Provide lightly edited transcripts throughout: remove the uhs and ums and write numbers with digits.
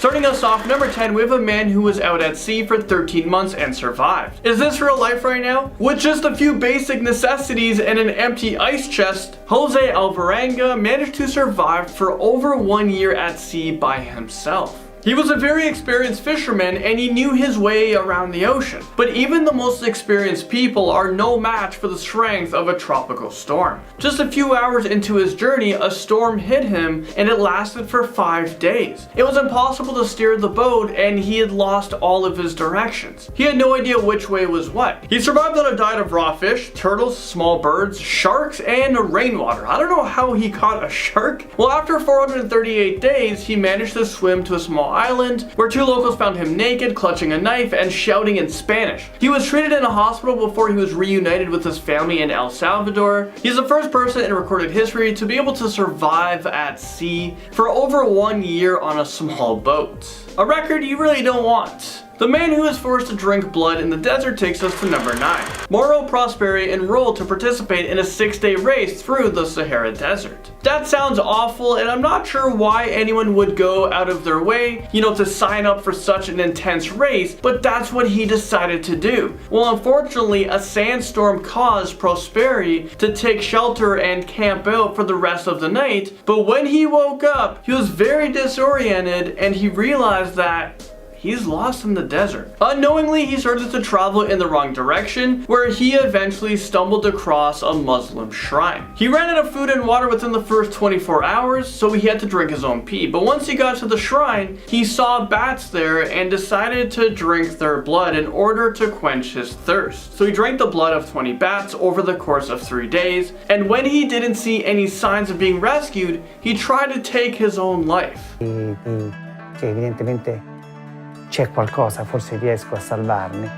Starting us off, number 10, we have a man who was out at sea for 13 months and survived. Is this real life right now? With just a few basic necessities and an empty ice chest, Jose Alvarenga managed to survive for over 1 year at sea by himself. He was a very experienced fisherman and he knew his way around the ocean. But even the most experienced people are no match for the strength of a tropical storm. Just a few hours into his journey, a storm hit him and it lasted for 5 days. It was impossible to steer the boat and he had lost all of his directions. He had no idea which way was what. He survived on a diet of raw fish, turtles, small birds, sharks, and rainwater. I don't know how he caught a shark. Well, after 438 days, he managed to swim to a small island where 2 locals found him naked, clutching a knife and shouting in Spanish. He was treated in a hospital before he was reunited with his family in El Salvador. He's the first person in recorded history to be able to survive at sea for over 1 year on a small boat. A record you really don't want. The man who was forced to drink blood in the desert takes us to number 9. Mauro Prosperi enrolled to participate in a 6-day race through the Sahara Desert. That sounds awful and I'm not sure why anyone would go out of their way, to sign up for such an intense race, but that's what he decided to do. Well, unfortunately, a sandstorm caused Prosperi to take shelter and camp out for the rest of the night, but when he woke up, he was very disoriented and he realized that he's lost in the desert. Unknowingly, he started to travel in the wrong direction, where he eventually stumbled across a Muslim shrine. He ran out of food and water within the first 24 hours, so he had to drink his own pee. But once he got to the shrine, he saw bats there and decided to drink their blood in order to quench his thirst. So he drank the blood of 20 bats over the course of 3 days, and when he didn't see any signs of being rescued, he tried to take his own life. Evidentemente c'è qualcosa, forse riesco a salvarmi.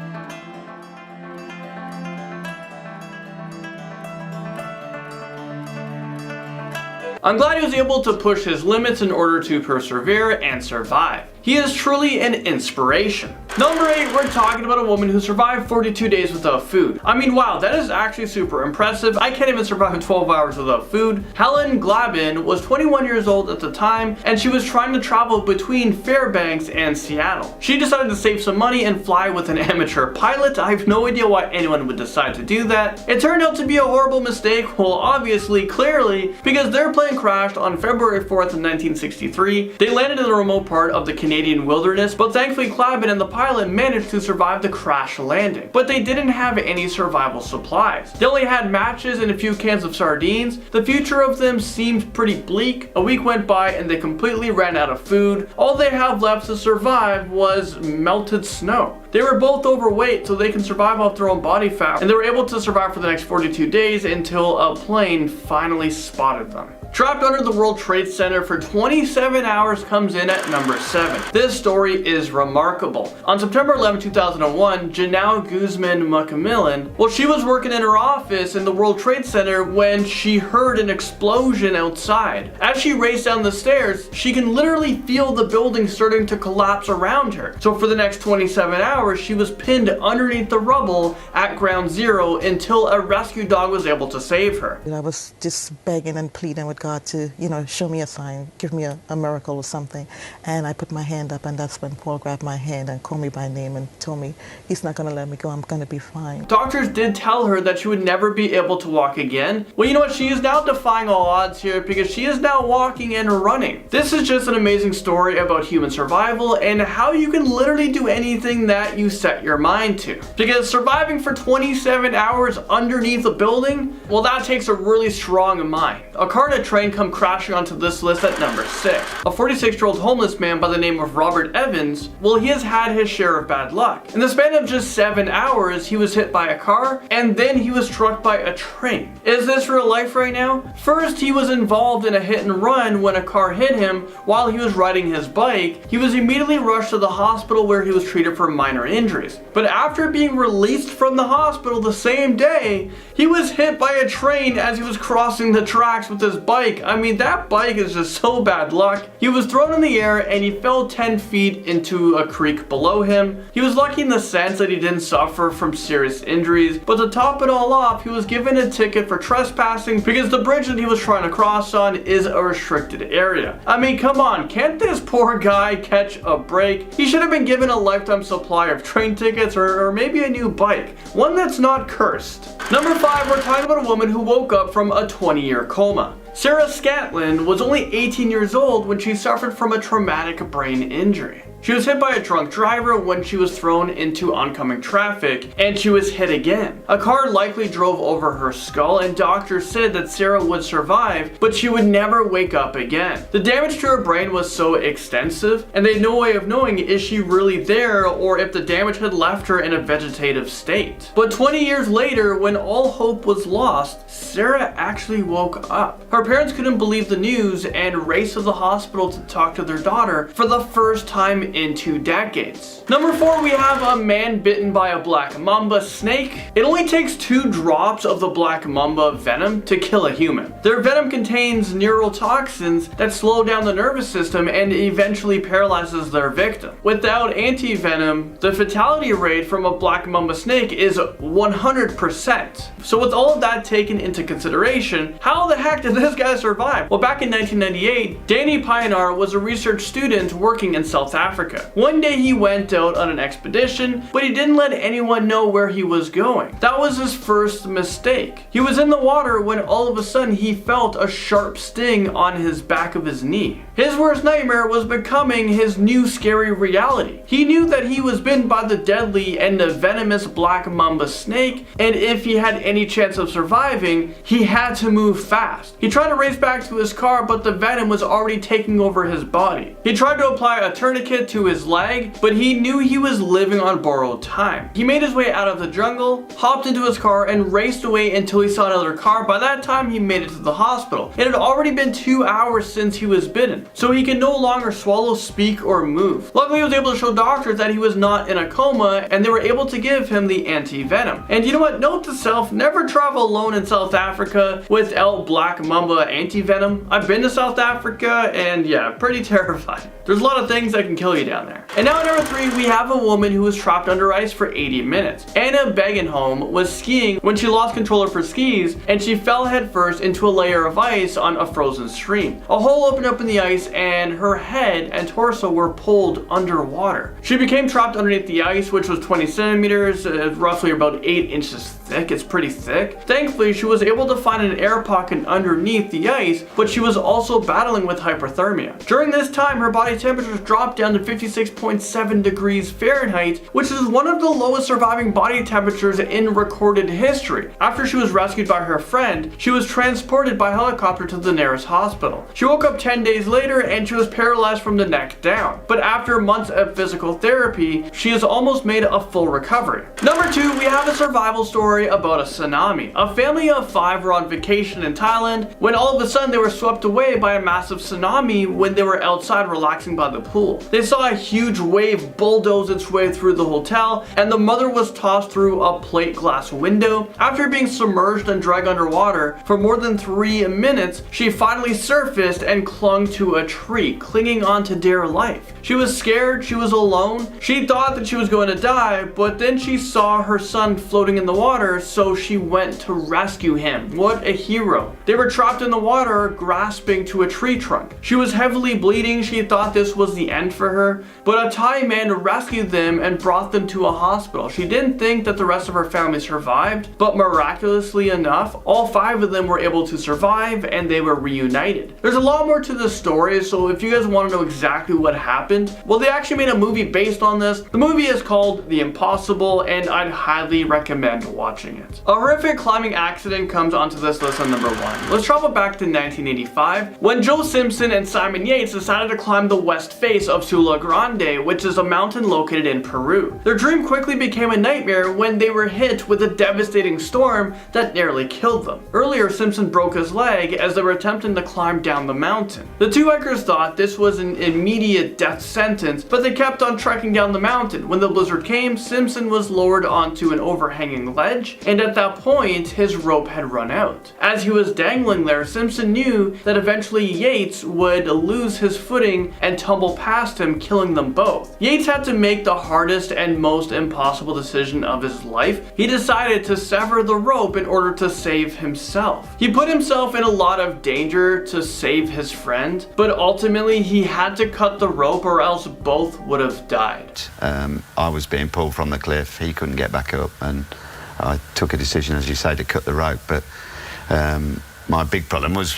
I'm glad he was able to push his limits in order to persevere and survive. He is truly an inspiration. Number 8, we're talking about a woman who survived 42 days without food. I mean, wow, that is actually super impressive. I can't even survive 12 hours without food. Helen Glabin was 21 years old at the time, and she was trying to travel between Fairbanks and Seattle. She decided to save some money and fly with an amateur pilot. I have no idea why anyone would decide to do that. It turned out to be a horrible mistake, well, obviously, clearly, because their plane crashed on February 4th of 1963. They landed in a remote part of the Canadian wilderness, but thankfully Glabin and the pilot managed to survive the crash landing. But they didn't have any survival supplies. They only had matches and a few cans of sardines. The future of them seemed pretty bleak. A week went by and they completely ran out of food. All they have left to survive was melted snow. They were both overweight, so they can survive off their own body fat, and they were able to survive for the next 42 days until a plane finally spotted them. Trapped under the World Trade Center for 27 hours comes in at number 7. This story is remarkable. On September 11, 2001, Janelle Guzman McMillan, well, she was working in her office in the World Trade Center when she heard an explosion outside. As she raced down the stairs, she can literally feel the building starting to collapse around her. So for the next 27 hours, she was pinned underneath the rubble at ground zero until a rescue dog was able to save her. I was just begging and pleading with God to, show me a sign, give me a miracle or something. And I put my hand up, and that's when Paul grabbed my hand and called me by name and told me he's not going to let me go, I'm going to be fine. Doctors did tell her that she would never be able to walk again. Well, you know what? She is now defying all odds here because she is now walking and running. This is just an amazing story about human survival and how you can literally do anything that you set your mind to. Because surviving for 27 hours underneath a building, well, that takes a really strong mind. A car and a train come crashing onto this list at number 6. A 46-year-old homeless man by the name of Robert Evans, well, he has had his share of bad luck. In the span of just 7 hours, he was hit by a car and then he was struck by a train. Is this real life right now? First, he was involved in a hit and run when a car hit him while he was riding his bike. He was immediately rushed to the hospital where he was treated for minor injuries. But after being released from the hospital the same day, he was hit by a train as he was crossing the tracks with his bike bike. I mean, that bike is just so bad luck. He was thrown in the air and he fell 10 feet into a creek below him. He was lucky in the sense that he didn't suffer from serious injuries, but to top it all off, he was given a ticket for trespassing because the bridge that he was trying to cross on is a restricted area. I mean, come on, can't this poor guy catch a break? He should have been given a lifetime supply of train tickets or maybe a new bike, one that's not cursed. Number 5, we're talking about a woman who woke up from a 20-year coma. Sarah Scantlin was only 18 years old when she suffered from a traumatic brain injury. She was hit by a drunk driver when she was thrown into oncoming traffic, and she was hit again. A car likely drove over her skull, and doctors said that Sarah would survive, but she would never wake up again. The damage to her brain was so extensive, and they had no way of knowing is she really there or if the damage had left her in a vegetative state. But 20 years later, when all hope was lost, Sarah actually woke up. Her parents couldn't believe the news and raced to the hospital to talk to their daughter for the first time in 2 decades. Number 4, we have a man bitten by a black mamba snake. It only takes 2 drops of the black mamba venom to kill a human. Their venom contains neurotoxins that slow down the nervous system and eventually paralyzes their victim. Without anti-venom, the fatality rate from a black mamba snake is 100%. So with all of that taken into consideration, how the heck did this guy survive? Well, back in 1998, Danny Pionar was a research student working in South Africa. One day he went out on an expedition, but he didn't let anyone know where he was going. That was his first mistake. He was in the water when all of a sudden he felt a sharp sting on his back of his knee. His worst nightmare was becoming his new scary reality. He knew that he was bitten by the deadly and the venomous black mamba snake, and if he had any chance of surviving, he had to move fast. He tried to race back to his car, but the venom was already taking over his body. He tried to apply a tourniquet to his leg, but he knew he was living on borrowed time. He made his way out of the jungle, hopped into his car, and raced away until he saw another car. By that time, he made it to the hospital. It had already been 2 hours since he was bitten, so he could no longer swallow, speak, or move. Luckily, he was able to show doctors that he was not in a coma, and they were able to give him the anti-venom. And you know what? Note to self, never travel alone in South Africa without black mamba anti-venom. I've been to South Africa, and yeah, pretty terrifying. There's a lot of things that can kill you down there. And now at number 3, we have a woman who was trapped under ice for 80 minutes. Anna Begenholm was skiing when she lost control of her skis and she fell headfirst into a layer of ice on a frozen stream. A hole opened up in the ice and her head and torso were pulled underwater. She became trapped underneath the ice, which was 20 centimeters, roughly about 8 inches thick. It's pretty thick. Thankfully, she was able to find an air pocket underneath the ice, but she was also battling with hypothermia. During this time, her body temperatures dropped down to 56.7 degrees Fahrenheit, which is one of the lowest surviving body temperatures in recorded history. After she was rescued by her friend, she was transported by helicopter to the nearest hospital. She woke up 10 days later and she was paralyzed from the neck down. But after months of physical therapy, she has almost made a full recovery. Number 2, we have a survival story about a tsunami. A family of 5 were on vacation in Thailand when all of a sudden they were swept away by a massive tsunami when they were outside relaxing by the pool. They saw a huge wave bulldoze its way through the hotel, and the mother was tossed through a plate glass window. After being submerged and dragged underwater for more than 3 minutes, she finally surfaced and clung to a tree, clinging on to dear life. She was scared, she was alone. She thought that she was going to die, but then she saw her son floating in the water, so she went to rescue him. What a hero. They were trapped in the water, grasping to a tree trunk. She was heavily bleeding. She thought this was the end for her, but a Thai man rescued them and brought them to a hospital. She didn't think that the rest of her family survived, but miraculously enough, all 5 of them were able to survive and they were reunited. There's a lot more to this story, so if you guys want to know exactly what happened, well, they actually made a movie based on this. The movie is called The Impossible, and I'd highly recommend watching it. A horrific climbing accident comes onto this list on number 1. Let's travel back to 1985 when Joe Simpson and Simon Yates decided to climb the west face of Tula Isla Grande, which is a mountain located in Peru. Their dream quickly became a nightmare when they were hit with a devastating storm that nearly killed them. Earlier, Simpson broke his leg as they were attempting to climb down the mountain. The two hikers thought this was an immediate death sentence, but they kept on trekking down the mountain. When the blizzard came, Simpson was lowered onto an overhanging ledge, and at that point, his rope had run out. As he was dangling there, Simpson knew that eventually Yates would lose his footing and tumble past him, killing them both. Yates had to make the hardest and most impossible decision of his life. He decided to sever the rope in order to save himself. He put himself in a lot of danger to save his friend, but ultimately he had to cut the rope or else both would have died. I was being pulled from the cliff, he couldn't get back up, and I took a decision, as you say, to cut the rope, but my big problem was,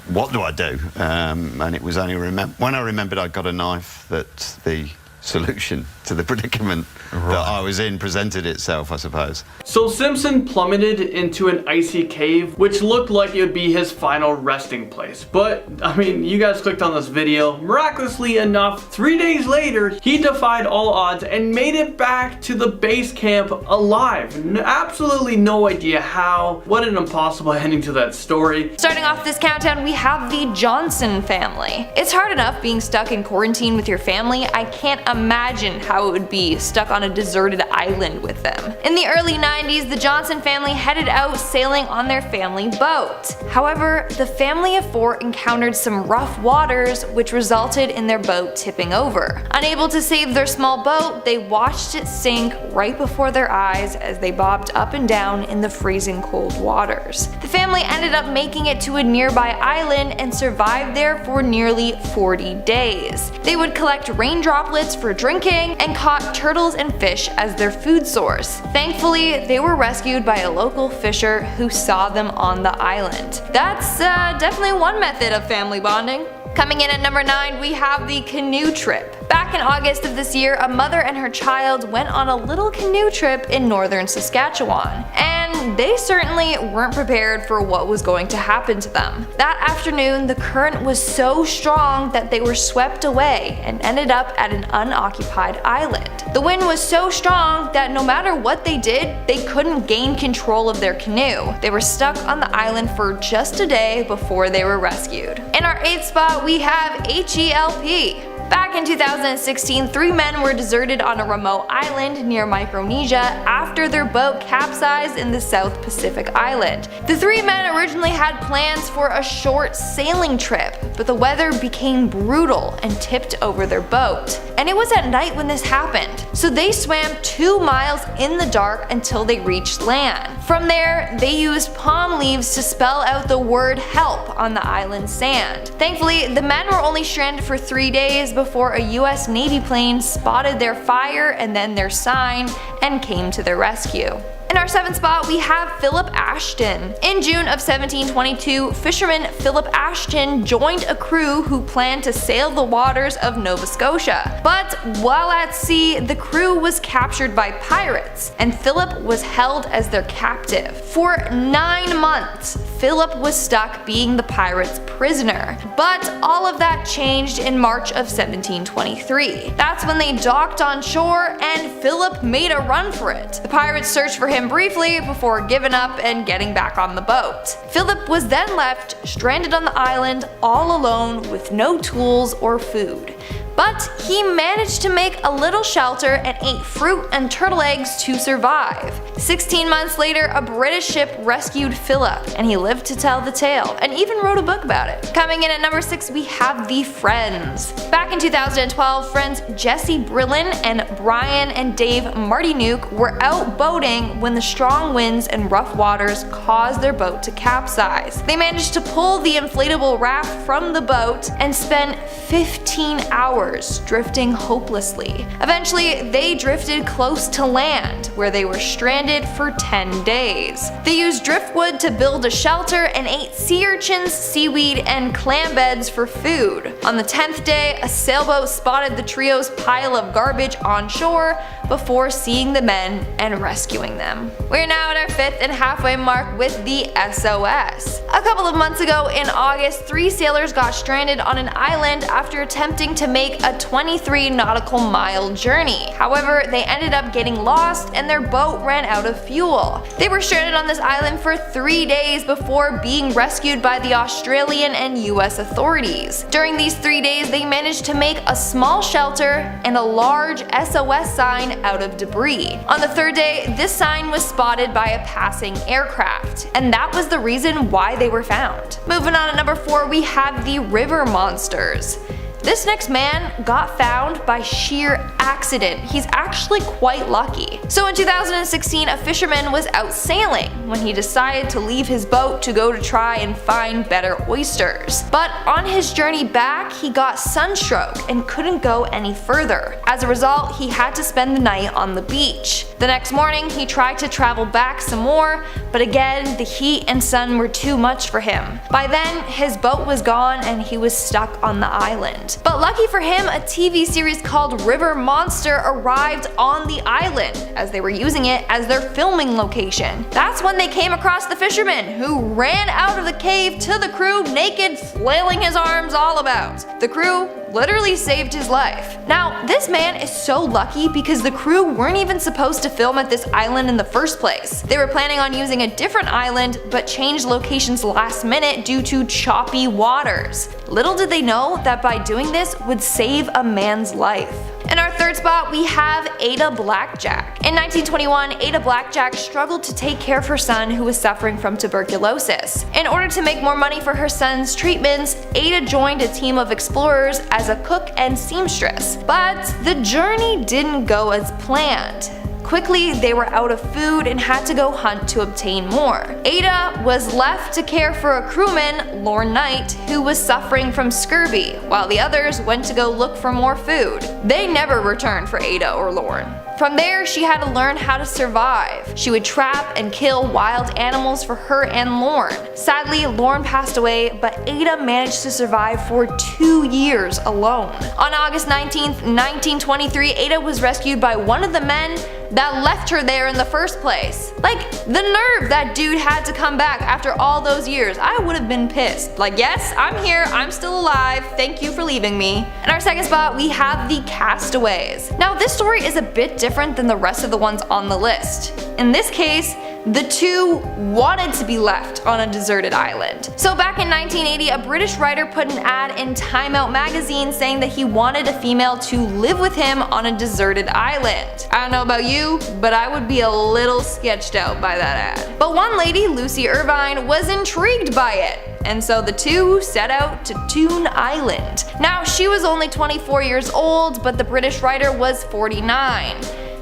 what do I do? And it was only when I remembered I'd got a knife that the solution to the predicament that I was in presented itself, I suppose. So Simpson plummeted into an icy cave, which looked like it would be his final resting place. But, I mean, you guys clicked on this video. Miraculously enough, 3 days later, he defied all odds and made it back to the base camp alive. Absolutely no idea how. What an impossible ending to that story. Starting off this countdown, we have the Johnson family. It's hard enough being stuck in quarantine with your family. I can't imagine how it would be stuck on a deserted island with them. In the early 90s, the Johnson family headed out sailing on their family boat. However, the family of four encountered some rough waters, which resulted in their boat tipping over. Unable to save their small boat, they watched it sink right before their eyes as they bobbed up and down in the freezing cold waters. The family ended up making it to a nearby island and survived there for nearly 40 days. They would collect rain droplets for drinking and caught turtles and fish as their food source. Thankfully, they were rescued by a local fisher who saw them on the island. That's definitely one method of family bonding. Coming in at number 9, we have the canoe trip. Back in August of this year, a mother and her child went on a little canoe trip in northern Saskatchewan, and they certainly weren't prepared for what was going to happen to them. That afternoon, the current was so strong that they were swept away and ended up at an unoccupied island. The wind was so strong that no matter what they did, they couldn't gain control of their canoe. They were stuck on the island for just a day before they were rescued. In our 8th spot, we have HELP. Back in 2016, 3 men were deserted on a remote island near Micronesia after their boat capsized in the South Pacific island. The 3 men originally had plans for a short sailing trip, but the weather became brutal and tipped over their boat. And it was at night when this happened, so they swam 2 miles in the dark until they reached land. From there, they used palm leaves to spell out the word help on the island's sand. Thankfully, the men were only stranded for 3 days before a US Navy plane spotted their fire and then their sign and came to their rescue. In our 7th spot, we have Philip Ashton. In June of 1722, fisherman Philip Ashton joined a crew who planned to sail the waters of Nova Scotia. But while at sea, the crew was captured by pirates, and Philip was held as their captive. For 9 months, Philip was stuck being the pirates' prisoner. But all of that changed in March of 1723. That's when they docked on shore and Philip made a run for it. The pirates searched for him briefly before giving up and getting back on the boat. Philip was then left stranded on the island all alone with no tools or food. But he managed to make a little shelter and ate fruit and turtle eggs to survive. 16 months later, a British ship rescued Philip, and he lived to tell the tale, and even wrote a book about it. Coming in at number 6, we have the Friends. Back in 2012, friends Jesse Brillin and Brian and Dave Martinuk were out boating when the strong winds and rough waters caused their boat to capsize. They managed to pull the inflatable raft from the boat and spent 15 hours drifting hopelessly. Eventually, they drifted close to land, where they were stranded for 10 days. They used driftwood to build a shelter and ate sea urchins, seaweed, and clam beds for food. On the 10th day, a sailboat spotted the trio's pile of garbage on shore before seeing the men and rescuing them. We're now at our 5th and halfway mark with the SOS. A couple of months ago in August, 3 sailors got stranded on an island after attempting to make complete a 23 nautical mile journey. However, they ended up getting lost and their boat ran out of fuel. They were stranded on this island for 3 days before being rescued by the Australian and US authorities. During these 3 days, they managed to make a small shelter and a large SOS sign out of debris. On the 3rd day, this sign was spotted by a passing aircraft, and that was the reason why they were found. Moving on at number 4, we have the river monsters. This next man got found by sheer accident. He's actually quite lucky. So in 2016, a fisherman was out sailing when he decided to leave his boat to go to try and find better oysters. But on his journey back, he got sunstroke and couldn't go any further. As a result, he had to spend the night on the beach. The next morning, he tried to travel back some more, but again, the heat and sun were too much for him. By then, his boat was gone and he was stuck on the island. But lucky for him, a TV series called River Monster arrived on the island as they were using it as their filming location. That's when they came across the fisherman, who ran out of the cave to the crew naked, flailing his arms all about. The crew literally saved his life. Now, this man is so lucky because the crew weren't even supposed to film at this island in the first place. They were planning on using a different island, but changed locations last minute due to choppy waters. Little did they know that by doing this would save a man's life. In our 3rd spot, we have Ada Blackjack. In 1921, Ada Blackjack struggled to take care of her son who was suffering from tuberculosis. In order to make more money for her son's treatments, Ada joined a team of explorers as a cook and seamstress. But the journey didn't go as planned. Quickly, they were out of food and had to go hunt to obtain more. Ada was left to care for a crewman, Lorne Knight, who was suffering from scurvy, while the others went to go look for more food. They never returned for Ada or Lorne. From there, she had to learn how to survive. She would trap and kill wild animals for her and Lorne. Sadly, Lorne passed away, but Ada managed to survive for 2 years alone. On August 19th, 1923, Ada was rescued by one of the men that left her there in the first place. Like, the nerve that dude had to come back after all those years. I would have been pissed. Like, yes, I'm here, I'm still alive, thank you for leaving me. In our 2nd spot, we have the Castaways. Now, this story is a bit different than the rest of the ones on the list. In this case, the two wanted to be left on a deserted island. So back in 1980, a British writer put an ad in Time Out magazine saying that he wanted a female to live with him on a deserted island. I don't know about you, but I would be a little sketched out by that ad. But one lady, Lucy Irvine, was intrigued by it, and so the two set out to Toon Island. Now, she was only 24 years old, but the British writer was 49.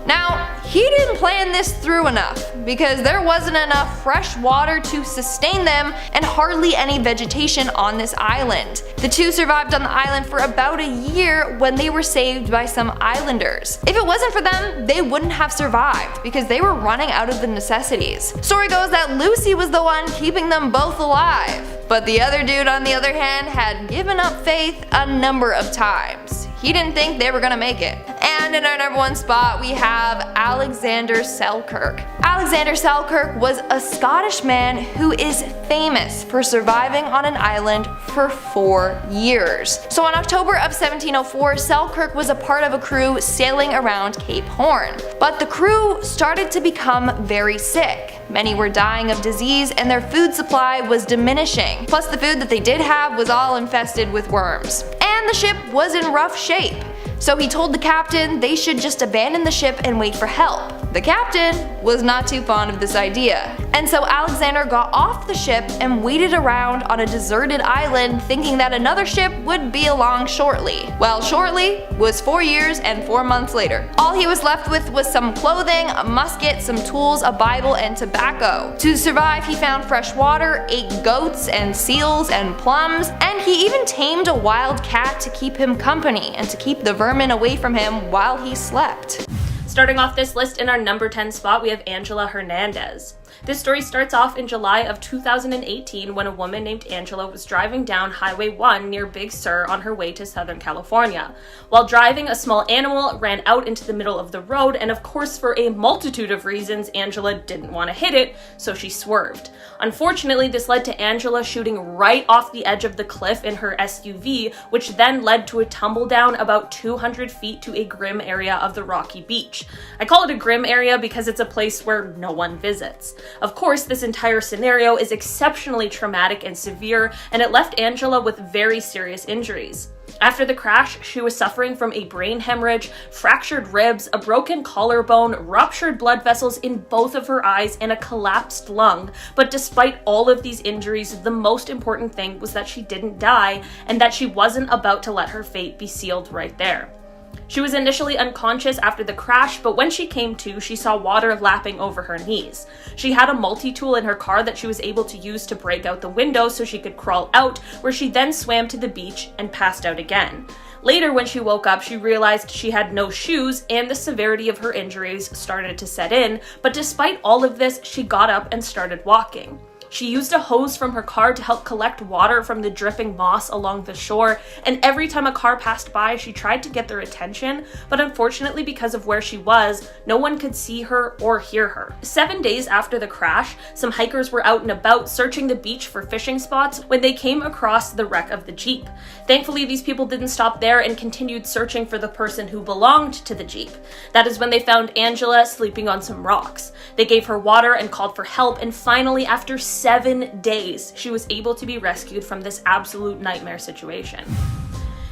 Now, he didn't plan this through enough, because there wasn't enough fresh water to sustain them and hardly any vegetation on this island. The two survived on the island for about a year when they were saved by some islanders. If it wasn't for them, they wouldn't have survived because they were running out of the necessities. Story goes that Lucy was the one keeping them both alive, but the other dude, on the other hand, had given up faith a number of times. He didn't think they were gonna make it. And in our number 1 spot, we have Alexander Selkirk. Alexander Selkirk was a Scottish man who is famous for surviving on an island for 4 years. So in October of 1704, Selkirk was a part of a crew sailing around Cape Horn. But the crew started to become very sick. Many were dying of disease and their food supply was diminishing. Plus the food that they did have was all infested with worms. And the ship was in rough shape. So he told the captain they should just abandon the ship and wait for help. The captain was not too fond of this idea. And so Alexander got off the ship and waited around on a deserted island thinking that another ship would be along shortly. Well, shortly was 4 years and 4 months later. All he was left with was some clothing, a musket, some tools, a Bible, and tobacco. To survive, he found fresh water, ate goats and seals and plums, and he even tamed a wild cat to keep him company and to keep the vermin away from him while he slept. Starting off this list in our number 10 spot, we have Angela Hernandez. This story starts off in July of 2018 when a woman named Angela was driving down Highway 1 near Big Sur on her way to Southern California. While driving, a small animal ran out into the middle of the road, and of course, for a multitude of reasons, Angela didn't want to hit it, so she swerved. Unfortunately, this led to Angela shooting right off the edge of the cliff in her SUV, which then led to a tumble down about 200 feet to a grim area of the rocky beach. I call it a grim area because it's a place where no one visits. Of course, this entire scenario is exceptionally traumatic and severe, and it left Angela with very serious injuries. After the crash, she was suffering from a brain hemorrhage, fractured ribs, a broken collarbone, ruptured blood vessels in both of her eyes, and a collapsed lung. But despite all of these injuries, the most important thing was that she didn't die, and that she wasn't about to let her fate be sealed right there. She was initially unconscious after the crash, but when she came to, she saw water lapping over her knees. She had a multi-tool in her car that she was able to use to break out the window so she could crawl out, where she then swam to the beach and passed out again. Later, when she woke up, she realized she had no shoes and the severity of her injuries started to set in, but despite all of this, she got up and started walking. She used a hose from her car to help collect water from the dripping moss along the shore, and every time a car passed by, she tried to get their attention, but unfortunately because of where she was, no one could see her or hear her. 7 days after the crash, some hikers were out and about searching the beach for fishing spots when they came across the wreck of the Jeep. Thankfully, these people didn't stop there and continued searching for the person who belonged to the Jeep. That is when they found Angela sleeping on some rocks. They gave her water and called for help, and finally, after 7 days, she was able to be rescued from this absolute nightmare situation.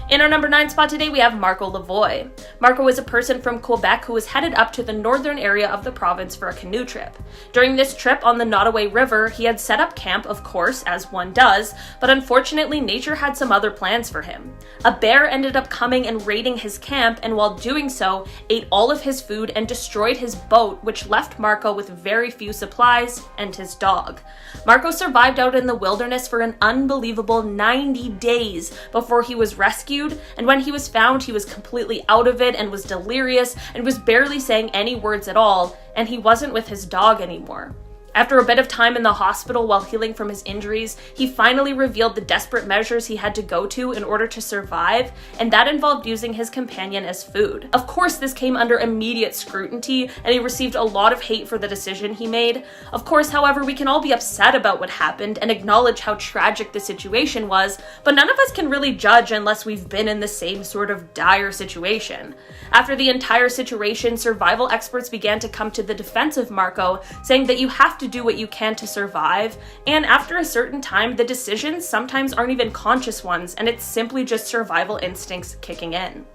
In our number 9 spot today, we have Marco Lavoie. Marco is a person from Quebec who was headed up to the northern area of the province for a canoe trip. During this trip on the Nottoway River, he had set up camp, of course, as one does, but unfortunately nature had some other plans for him. A bear ended up coming and raiding his camp, and while doing so, ate all of his food and destroyed his boat, which left Marco with very few supplies and his dog. Marco survived out in the wilderness for an unbelievable 90 days before he was rescued, and when he was found, he was completely out of it and was delirious and was barely saying any words at all, and he wasn't with his dog anymore. After a bit of time in the hospital while healing from his injuries, he finally revealed the desperate measures he had to go to in order to survive, and that involved using his companion as food. Of course, this came under immediate scrutiny, and he received a lot of hate for the decision he made. Of course, however, we can all be upset about what happened and acknowledge how tragic the situation was, but none of us can really judge unless we've been in the same sort of dire situation. After the entire situation, survival experts began to come to the defense of Marco, saying that you have to do what you can to survive, and after a certain time, the decisions sometimes aren't even conscious ones, and it's simply just survival instincts kicking in.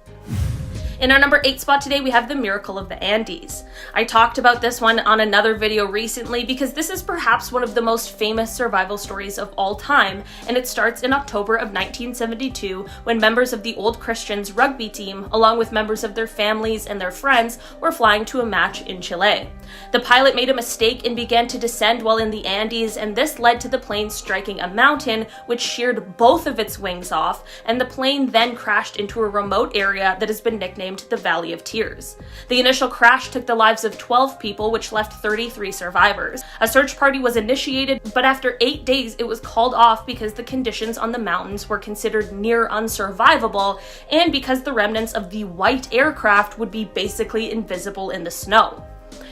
In our number 8 spot today, we have the Miracle of the Andes. I talked about this one on another video recently because this is perhaps one of the most famous survival stories of all time, and it starts in October of 1972 when members of the Old Christians rugby team, along with members of their families and their friends, were flying to a match in Chile. The pilot made a mistake and began to descend while in the Andes, and this led to the plane striking a mountain, which sheared both of its wings off, and the plane then crashed into a remote area that has been nicknamed the Valley of Tears. The initial crash took the lives of 12 people, which left 33 survivors. A search party was initiated, but after 8 days it was called off because the conditions on the mountains were considered near unsurvivable, and because the remnants of the white aircraft would be basically invisible in the snow.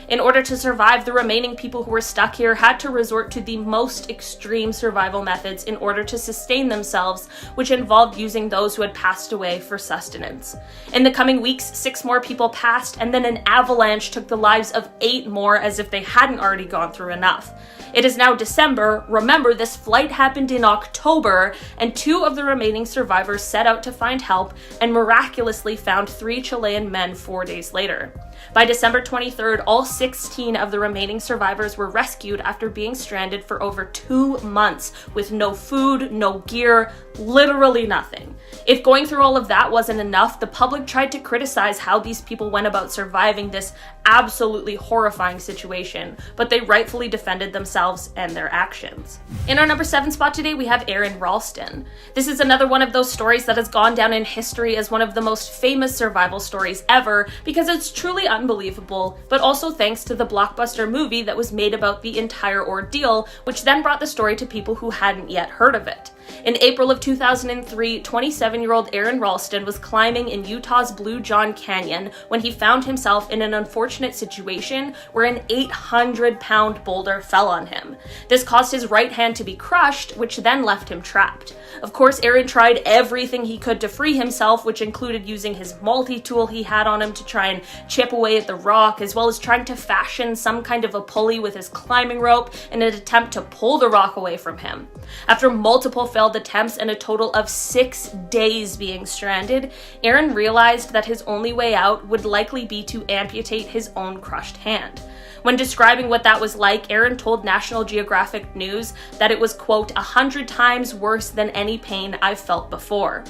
In order to survive, the remaining people who were stuck here had to resort to the most extreme survival methods in order to sustain themselves, which involved using those who had passed away for sustenance. In the coming weeks, 6 more people passed, and then an avalanche took the lives of 8 more as if they hadn't already gone through enough. It is now December. Remember, this flight happened in October, and 2 of the remaining survivors set out to find help and miraculously found 3 Chilean men 4 days later. By December 23rd, all 16 of the remaining survivors were rescued after being stranded for over 2 months with no food, no gear, literally nothing. If going through all of that wasn't enough, the public tried to criticize how these people went about surviving this absolutely horrifying situation, but they rightfully defended themselves themselves and their actions. In our number 7 spot today, we have Aron Ralston. This is another one of those stories that has gone down in history as one of the most famous survival stories ever because it's truly unbelievable, but also thanks to the blockbuster movie that was made about the entire ordeal, which then brought the story to people who hadn't yet heard of it. In April of 2003, 27-year-old Aron Ralston was climbing in Utah's Blue John Canyon when he found himself in an unfortunate situation where an 800-pound boulder fell on him. This caused his right hand to be crushed, which then left him trapped. Of course, Aron tried everything he could to free himself, which included using his multi-tool he had on him to try and chip away at the rock, as well as trying to fashion some kind of a pulley with his climbing rope in an attempt to pull the rock away from him. After multiple failed attempts and a total of 6 days being stranded, Aron realized that his only way out would likely be to amputate his own crushed hand. When describing what that was like, Aron told National Geographic News that it was, quote, 100 times worse than any pain I've felt before.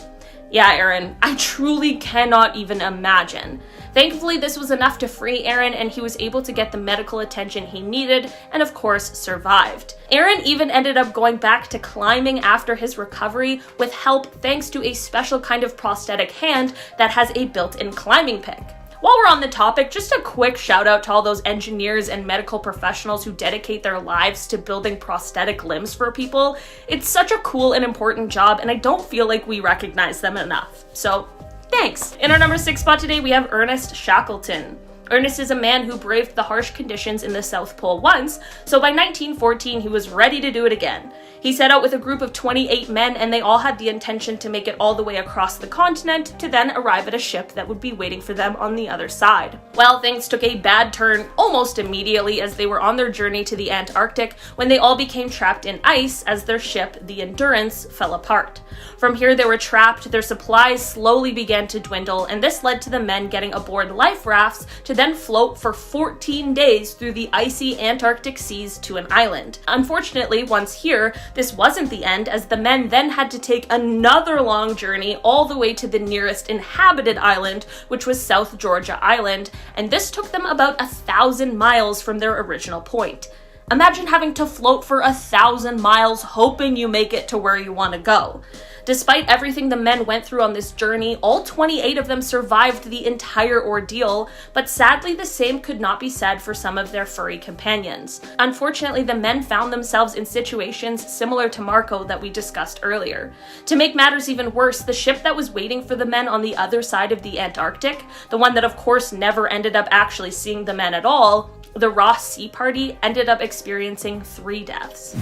Yeah, Aron, I truly cannot even imagine. Thankfully, this was enough to free Aron, and he was able to get the medical attention he needed, and of course, survived. Aron even ended up going back to climbing after his recovery with help thanks to a special kind of prosthetic hand that has a built-in climbing pick. While we're on the topic, just a quick shout out to all those engineers and medical professionals who dedicate their lives to building prosthetic limbs for people. It's such a cool and important job, and I don't feel like we recognize them enough. So, thanks! In our number 6 spot today, we have Ernest Shackleton. Ernest is a man who braved the harsh conditions in the South Pole once, so by 1914 he was ready to do it again. He set out with a group of 28 men, and they all had the intention to make it all the way across the continent to then arrive at a ship that would be waiting for them on the other side. Well, things took a bad turn almost immediately as they were on their journey to the Antarctic when they all became trapped in ice as their ship, the Endurance, fell apart. From here they were trapped, their supplies slowly began to dwindle, and this led to the men getting aboard life rafts to then float for 14 days through the icy Antarctic seas to an island. Unfortunately, once here, this wasn't the end, as the men then had to take another long journey all the way to the nearest inhabited island, which was South Georgia Island, and this took them about 1,000 miles from their original point. Imagine having to float for 1,000 miles hoping you make it to where you want to go. Despite everything the men went through on this journey, all 28 of them survived the entire ordeal, but sadly the same could not be said for some of their furry companions. Unfortunately, the men found themselves in situations similar to Marco that we discussed earlier. To make matters even worse, the ship that was waiting for the men on the other side of the Antarctic, the one that of course never ended up actually seeing the men at all, the Ross Sea Party, ended up experiencing 3 deaths.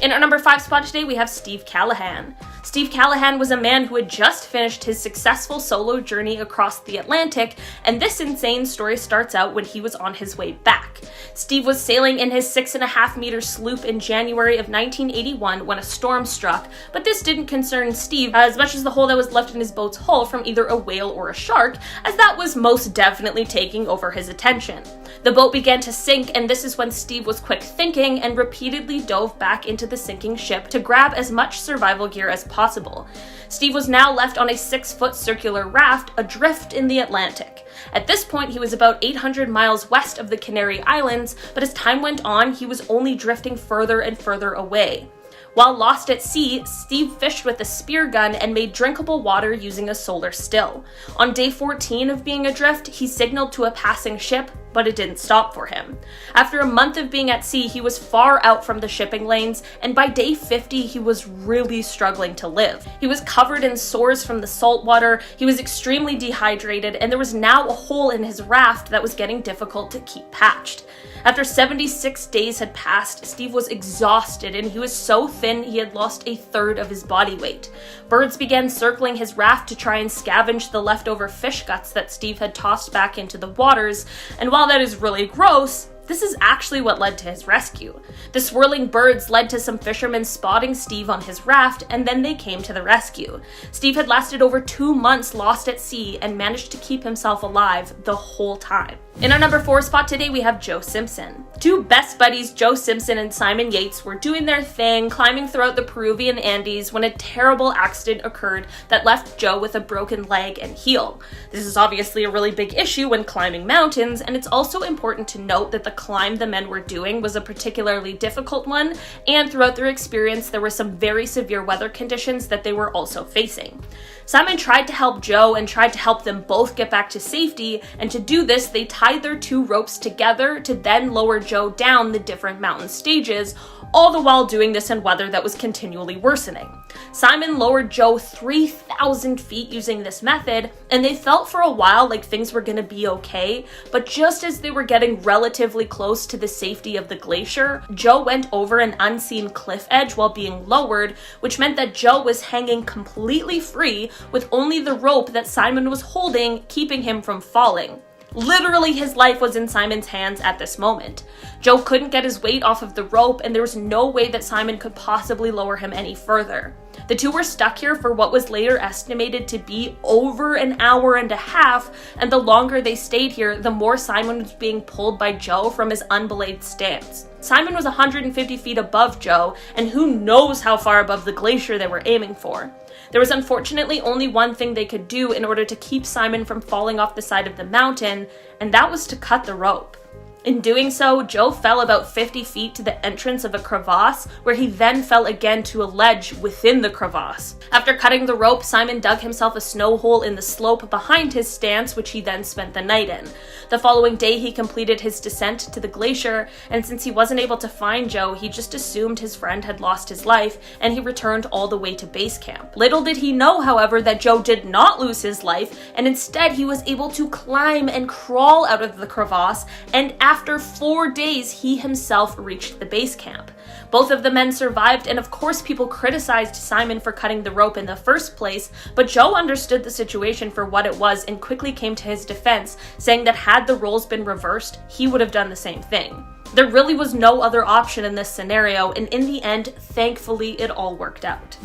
In our number 5 spot today, we have Steve Callahan. Steve Callahan was a man who had just finished his successful solo journey across the Atlantic, and this insane story starts out when he was on his way back. Steve was sailing in his 6.5-meter sloop in January of 1981 when a storm struck, but this didn't concern Steve as much as the hole that was left in his boat's hull from either a whale or a shark, as that was most definitely taking over his attention. The boat began to sink, and this is when Steve was quick thinking and repeatedly dove back into the sinking ship to grab as much survival gear as possible. Steve was now left on a 6-foot circular raft adrift in the Atlantic. At this point, he was about 800 miles west of the Canary Islands, but as time went on, he was only drifting further and further away. While lost at sea, Steve fished with a spear gun and made drinkable water using a solar still. On day 14 of being adrift, he signaled to a passing ship, but it didn't stop for him. After a month of being at sea, he was far out from the shipping lanes, and by day 50, he was really struggling to live. He was covered in sores from the salt water, he was extremely dehydrated, and there was now a hole in his raft that was getting difficult to keep patched. After 76 days had passed, Steve was exhausted, and he was so thin he had lost a third of his body weight. Birds began circling his raft to try and scavenge the leftover fish guts that Steve had tossed back into the waters, and while that is really gross, this is actually what led to his rescue. The swirling birds led to some fishermen spotting Steve on his raft, and then they came to the rescue. Steve had lasted over 2 months lost at sea and managed to keep himself alive the whole time. In our number 4 spot today, we have Joe Simpson. 2 best buddies, Joe Simpson and Simon Yates, were doing their thing, climbing throughout the Peruvian Andes when a terrible accident occurred that left Joe with a broken leg and heel. This is obviously a really big issue when climbing mountains, and it's also important to note that the climb the men were doing was a particularly difficult one, and throughout their experience there were some very severe weather conditions that they were also facing. Simon tried to help Joe and tried to help them both get back to safety, and to do this they tied their two ropes together to then lower Joe down the different mountain stages, all the while doing this in weather that was continually worsening. Simon lowered Joe 3,000 feet using this method, and they felt for a while like things were going to be okay, but just as they were getting relatively close to the safety of the glacier, Joe went over an unseen cliff edge while being lowered, which meant that Joe was hanging completely free with only the rope that Simon was holding keeping him from falling. Literally, his life was in Simon's hands at this moment. Joe couldn't get his weight off of the rope, and there was no way that Simon could possibly lower him any further. The two were stuck here for what was later estimated to be over an hour and a half, and the longer they stayed here, the more Simon was being pulled by Joe from his unbelayed stance. Simon was 150 feet above Joe, and who knows how far above the glacier they were aiming for. There was unfortunately only one thing they could do in order to keep Simon from falling off the side of the mountain, and that was to cut the rope. In doing so, Joe fell about 50 feet to the entrance of a crevasse, where he then fell again to a ledge within the crevasse. After cutting the rope, Simon dug himself a snow hole in the slope behind his stance, which he then spent the night in. The following day, he completed his descent to the glacier, and since he wasn't able to find Joe, he just assumed his friend had lost his life, and he returned all the way to base camp. Little did he know, however, that Joe did not lose his life, and instead he was able to climb and crawl out of the crevasse, and after 4 days, he himself reached the base camp. Both of the men survived, and of course people criticized Simon for cutting the rope in the first place, but Joe understood the situation for what it was and quickly came to his defense, saying that had the roles been reversed, he would have done the same thing. There really was no other option in this scenario, and in the end, thankfully, it all worked out.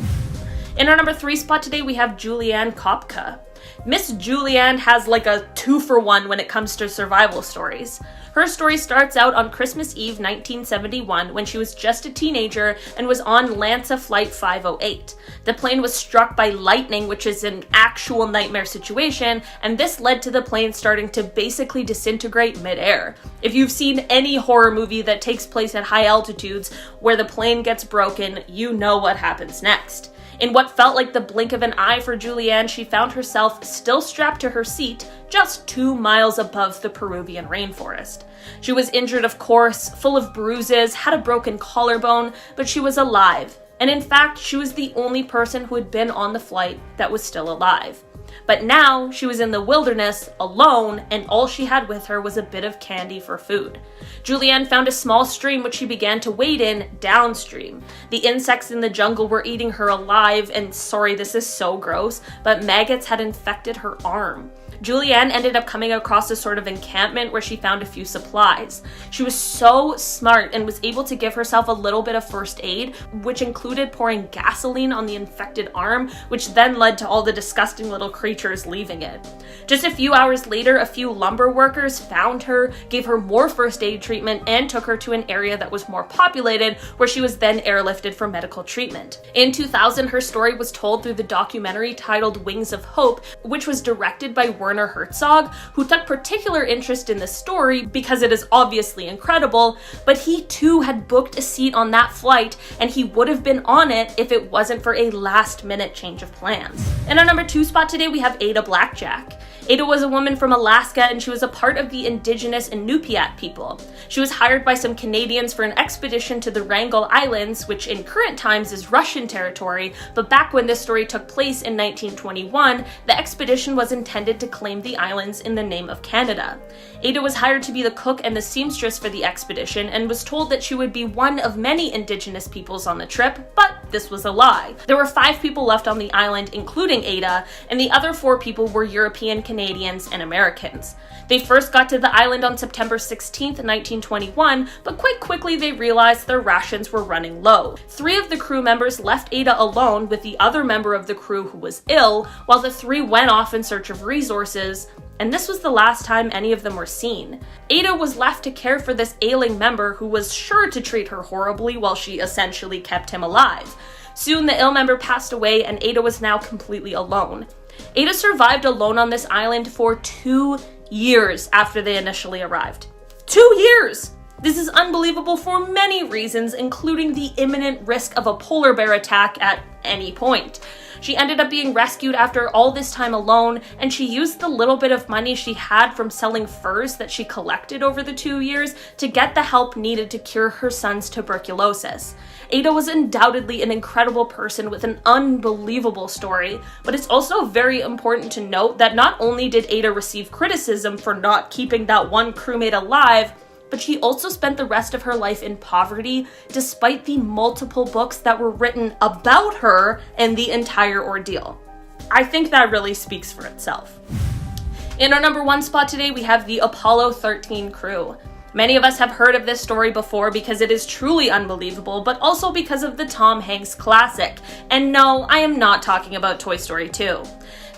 In our number 3 spot today, we have Julianne Kopka. Miss Julianne has like a 2-for-1 when it comes to survival stories. Her story starts out on Christmas Eve 1971 when she was just a teenager and was on Lanza Flight 508. The plane was struck by lightning, which is an actual nightmare situation, and this led to the plane starting to basically disintegrate midair. If you've seen any horror movie that takes place at high altitudes where the plane gets broken, you know what happens next. In what felt like the blink of an eye for Julianne, she found herself still strapped to her seat, just 2 miles above the Peruvian rainforest. She was injured, of course, full of bruises, had a broken collarbone, but she was alive. And in fact, she was the only person who had been on the flight that was still alive. But now she was in the wilderness, alone, and all she had with her was a bit of candy for food. Julianne found a small stream which she began to wade in downstream. The insects in the jungle were eating her alive, and sorry, this is so gross, but maggots had infected her arm. Julianne ended up coming across a sort of encampment where she found a few supplies. She was so smart and was able to give herself a little bit of first aid, which included pouring gasoline on the infected arm, which then led to all the disgusting little creatures leaving it. Just a few hours later, a few lumber workers found her, gave her more first aid treatment, and took her to an area that was more populated, where she was then airlifted for medical treatment. In 2000, her story was told through the documentary titled Wings of Hope, which was directed by Werner Herzog, who took particular interest in the story because it is obviously incredible, but he too had booked a seat on that flight, and he would have been on it if it wasn't for a last-minute change of plans. In our number 2 spot today, we have Ada Blackjack. Ada was a woman from Alaska, and she was a part of the indigenous Inupiat people. She was hired by some Canadians for an expedition to the Wrangel Islands, which in current times is Russian territory, but back when this story took place in 1921, the expedition was intended to claim the islands in the name of Canada. Ada was hired to be the cook and the seamstress for the expedition, and was told that she would be one of many indigenous peoples on the trip, but this was a lie. There were 5 people left on the island, including Ada, and the other 4 people were European, Canadians, and Americans. They first got to the island on September 16th, 1921, but quite quickly they realized their rations were running low. 3 of the crew members left Ada alone with the other member of the crew who was ill, while the 3 went off in search of resources, and this was the last time any of them were seen. Ada was left to care for this ailing member who was sure to treat her horribly while she essentially kept him alive. Soon the ill member passed away, and Ada was now completely alone. Ada survived alone on this island for 2 years after they initially arrived. 2 years! This is unbelievable for many reasons, including the imminent risk of a polar bear attack at any point. She ended up being rescued after all this time alone, and she used the little bit of money she had from selling furs that she collected over the 2 years to get the help needed to cure her son's tuberculosis. Ada was undoubtedly an incredible person with an unbelievable story, but it's also very important to note that not only did Ada receive criticism for not keeping that one crewmate alive, but she also spent the rest of her life in poverty, despite the multiple books that were written about her and the entire ordeal. I think that really speaks for itself. In our number 1 spot today, we have the Apollo 13 crew. Many of us have heard of this story before because it is truly unbelievable, but also because of the Tom Hanks classic. And no, I am not talking about Toy Story 2.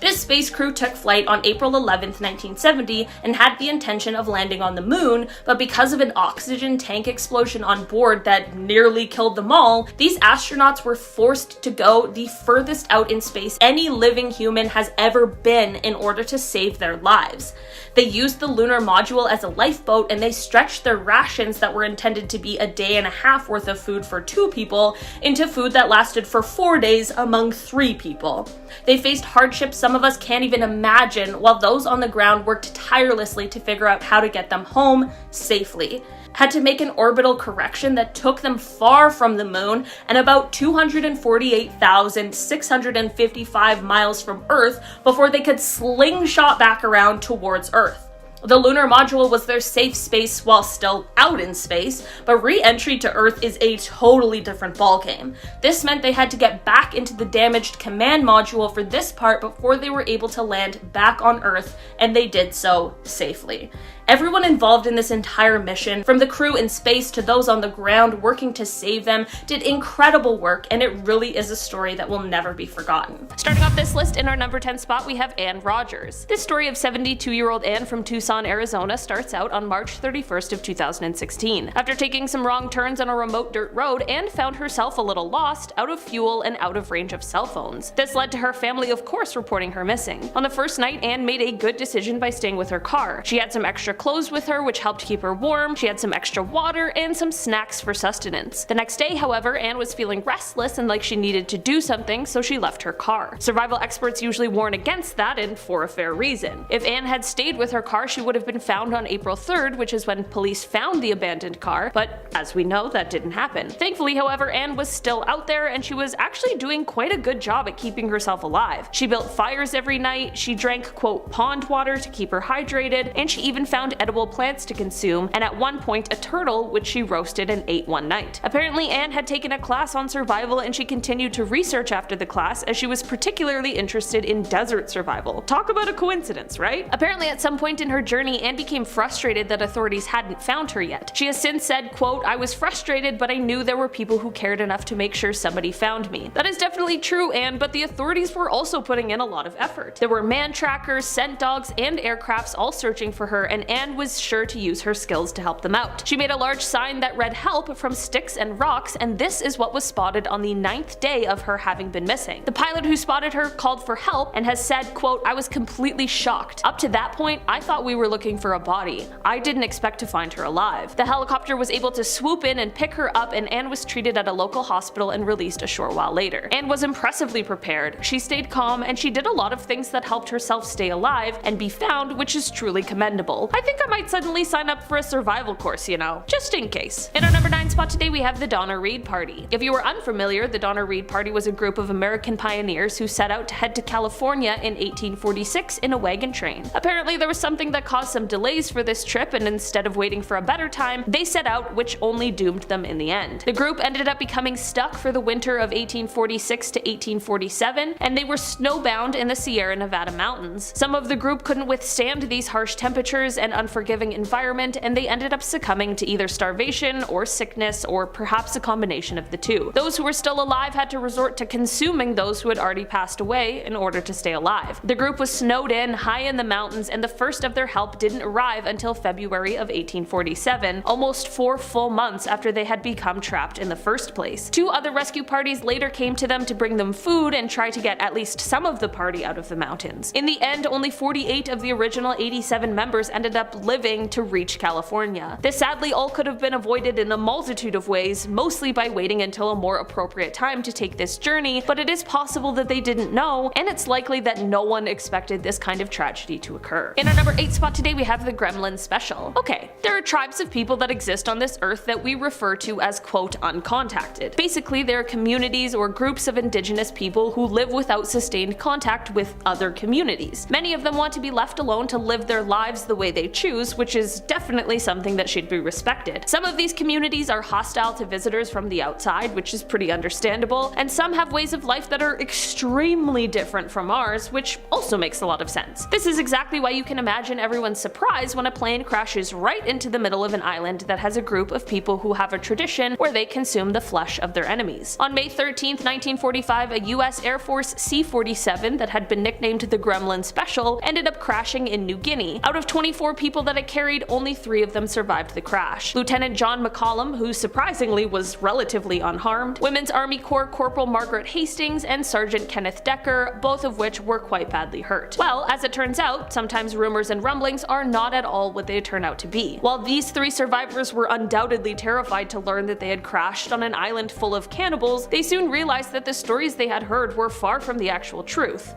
This space crew took flight on April 11th, 1970 and had the intention of landing on the moon, but because of an oxygen tank explosion on board that nearly killed them all, these astronauts were forced to go the furthest out in space any living human has ever been in order to save their lives. They used the lunar module as a lifeboat, and they stretched their rations that were intended to be a day and a half worth of food for 2 people into food that lasted for 4 days among 3 people. They faced hardships some of us can't even imagine, while those on the ground worked tirelessly to figure out how to get them home safely. Had to make an orbital correction that took them far from the moon and about 248,655 miles from Earth before they could slingshot back around towards Earth. The lunar module was their safe space while still out in space, but re-entry to Earth is a totally different ballgame. This meant they had to get back into the damaged command module for this part before they were able to land back on Earth, and they did so safely. Everyone involved in this entire mission, from the crew in space to those on the ground working to save them, did incredible work, and it really is a story that will never be forgotten. Starting off this list in our number 10 spot, we have Anne Rogers. This story of 72-year-old Anne from Tucson, Arizona starts out on March 31st of 2016. After taking some wrong turns on a remote dirt road, Anne found herself a little lost, out of fuel, and out of range of cell phones. This led to her family, of course, reporting her missing. On the first night, Anne made a good decision by staying with her car. She had some extra clothes with her, which helped keep her warm. She had some extra water and some snacks for sustenance. The next day, however, Anne was feeling restless and like she needed to do something, so she left her car. Survival experts usually warn against that, and for a fair reason. If Anne had stayed with her car, she would have been found on April 3rd, which is when police found the abandoned car, but as we know, that didn't happen. Thankfully, however, Anne was still out there, and she was actually doing quite a good job at keeping herself alive. She built fires every night, she drank, quote, pond water to keep her hydrated, and she even found edible plants to consume, and at one point a turtle which she roasted and ate one night. Apparently Anne had taken a class on survival, and she continued to research after the class as she was particularly interested in desert survival. Talk about a coincidence, right? Apparently at some point in her journey, Anne became frustrated that authorities hadn't found her yet. She has since said, quote, "I was frustrated, but I knew there were people who cared enough to make sure somebody found me." That is definitely true, Anne, but the authorities were also putting in a lot of effort. There were man trackers, scent dogs, and aircrafts all searching for her, and Anne was sure to use her skills to help them out. She made a large sign that read "Help" from sticks and rocks, and this is what was spotted on the 9th day of her having been missing. The pilot who spotted her called for help and has said, quote, "I was completely shocked. Up to that point, I thought we were looking for a body. I didn't expect to find her alive." The helicopter was able to swoop in and pick her up, and Anne was treated at a local hospital and released a short while later. Anne was impressively prepared. She stayed calm, and she did a lot of things that helped herself stay alive and be found, which is truly commendable. I think I might suddenly sign up for a survival course, you know, just in case. In our number 9 spot today, we have the Donna Reed Party. If you were unfamiliar, the Donna Reed Party was a group of American pioneers who set out to head to California in 1846 in a wagon train. Apparently there was something that caused some delays for this trip, and instead of waiting for a better time, they set out, which only doomed them in the end. The group ended up becoming stuck for the winter of 1846 to 1847, and they were snowbound in the Sierra Nevada mountains. Some of the group couldn't withstand these harsh temperatures and unforgiving environment, and they ended up succumbing to either starvation or sickness, or perhaps a combination of the two. Those who were still alive had to resort to consuming those who had already passed away in order to stay alive. The group was snowed in, high in the mountains, and the first of their help didn't arrive until February of 1847, almost 4 full months after they had become trapped in the first place. 2 other rescue parties later came to them to bring them food and try to get at least some of the party out of the mountains. In the end, only 48 of the original 87 members ended up up living to reach California. This sadly all could have been avoided in a multitude of ways, mostly by waiting until a more appropriate time to take this journey, but it is possible that they didn't know, and it's likely that no one expected this kind of tragedy to occur. In our number 8 spot today we have the Gremlin Special. Okay, there are tribes of people that exist on this earth that we refer to as quote uncontacted. Basically, they are communities or groups of indigenous people who live without sustained contact with other communities. Many of them want to be left alone to live their lives the way they choose, which is definitely something that should be respected. Some of these communities are hostile to visitors from the outside, which is pretty understandable, and some have ways of life that are extremely different from ours, which also makes a lot of sense. This is exactly why you can imagine everyone's surprise when a plane crashes right into the middle of an island that has a group of people who have a tradition where they consume the flesh of their enemies. On May 13, 1945, a US Air Force C-47 that had been nicknamed the Gremlin Special ended up crashing in New Guinea. Out of 24 people that it carried, only 3 of them survived the crash. Lieutenant John McCollum, who surprisingly was relatively unharmed, Women's Army Corps Corporal Margaret Hastings, and Sergeant Kenneth Decker, both of which were quite badly hurt. Well, as it turns out, sometimes rumors and rumblings are not at all what they turn out to be. While these 3 survivors were undoubtedly terrified to learn that they had crashed on an island full of cannibals, they soon realized that the stories they had heard were far from the actual truth.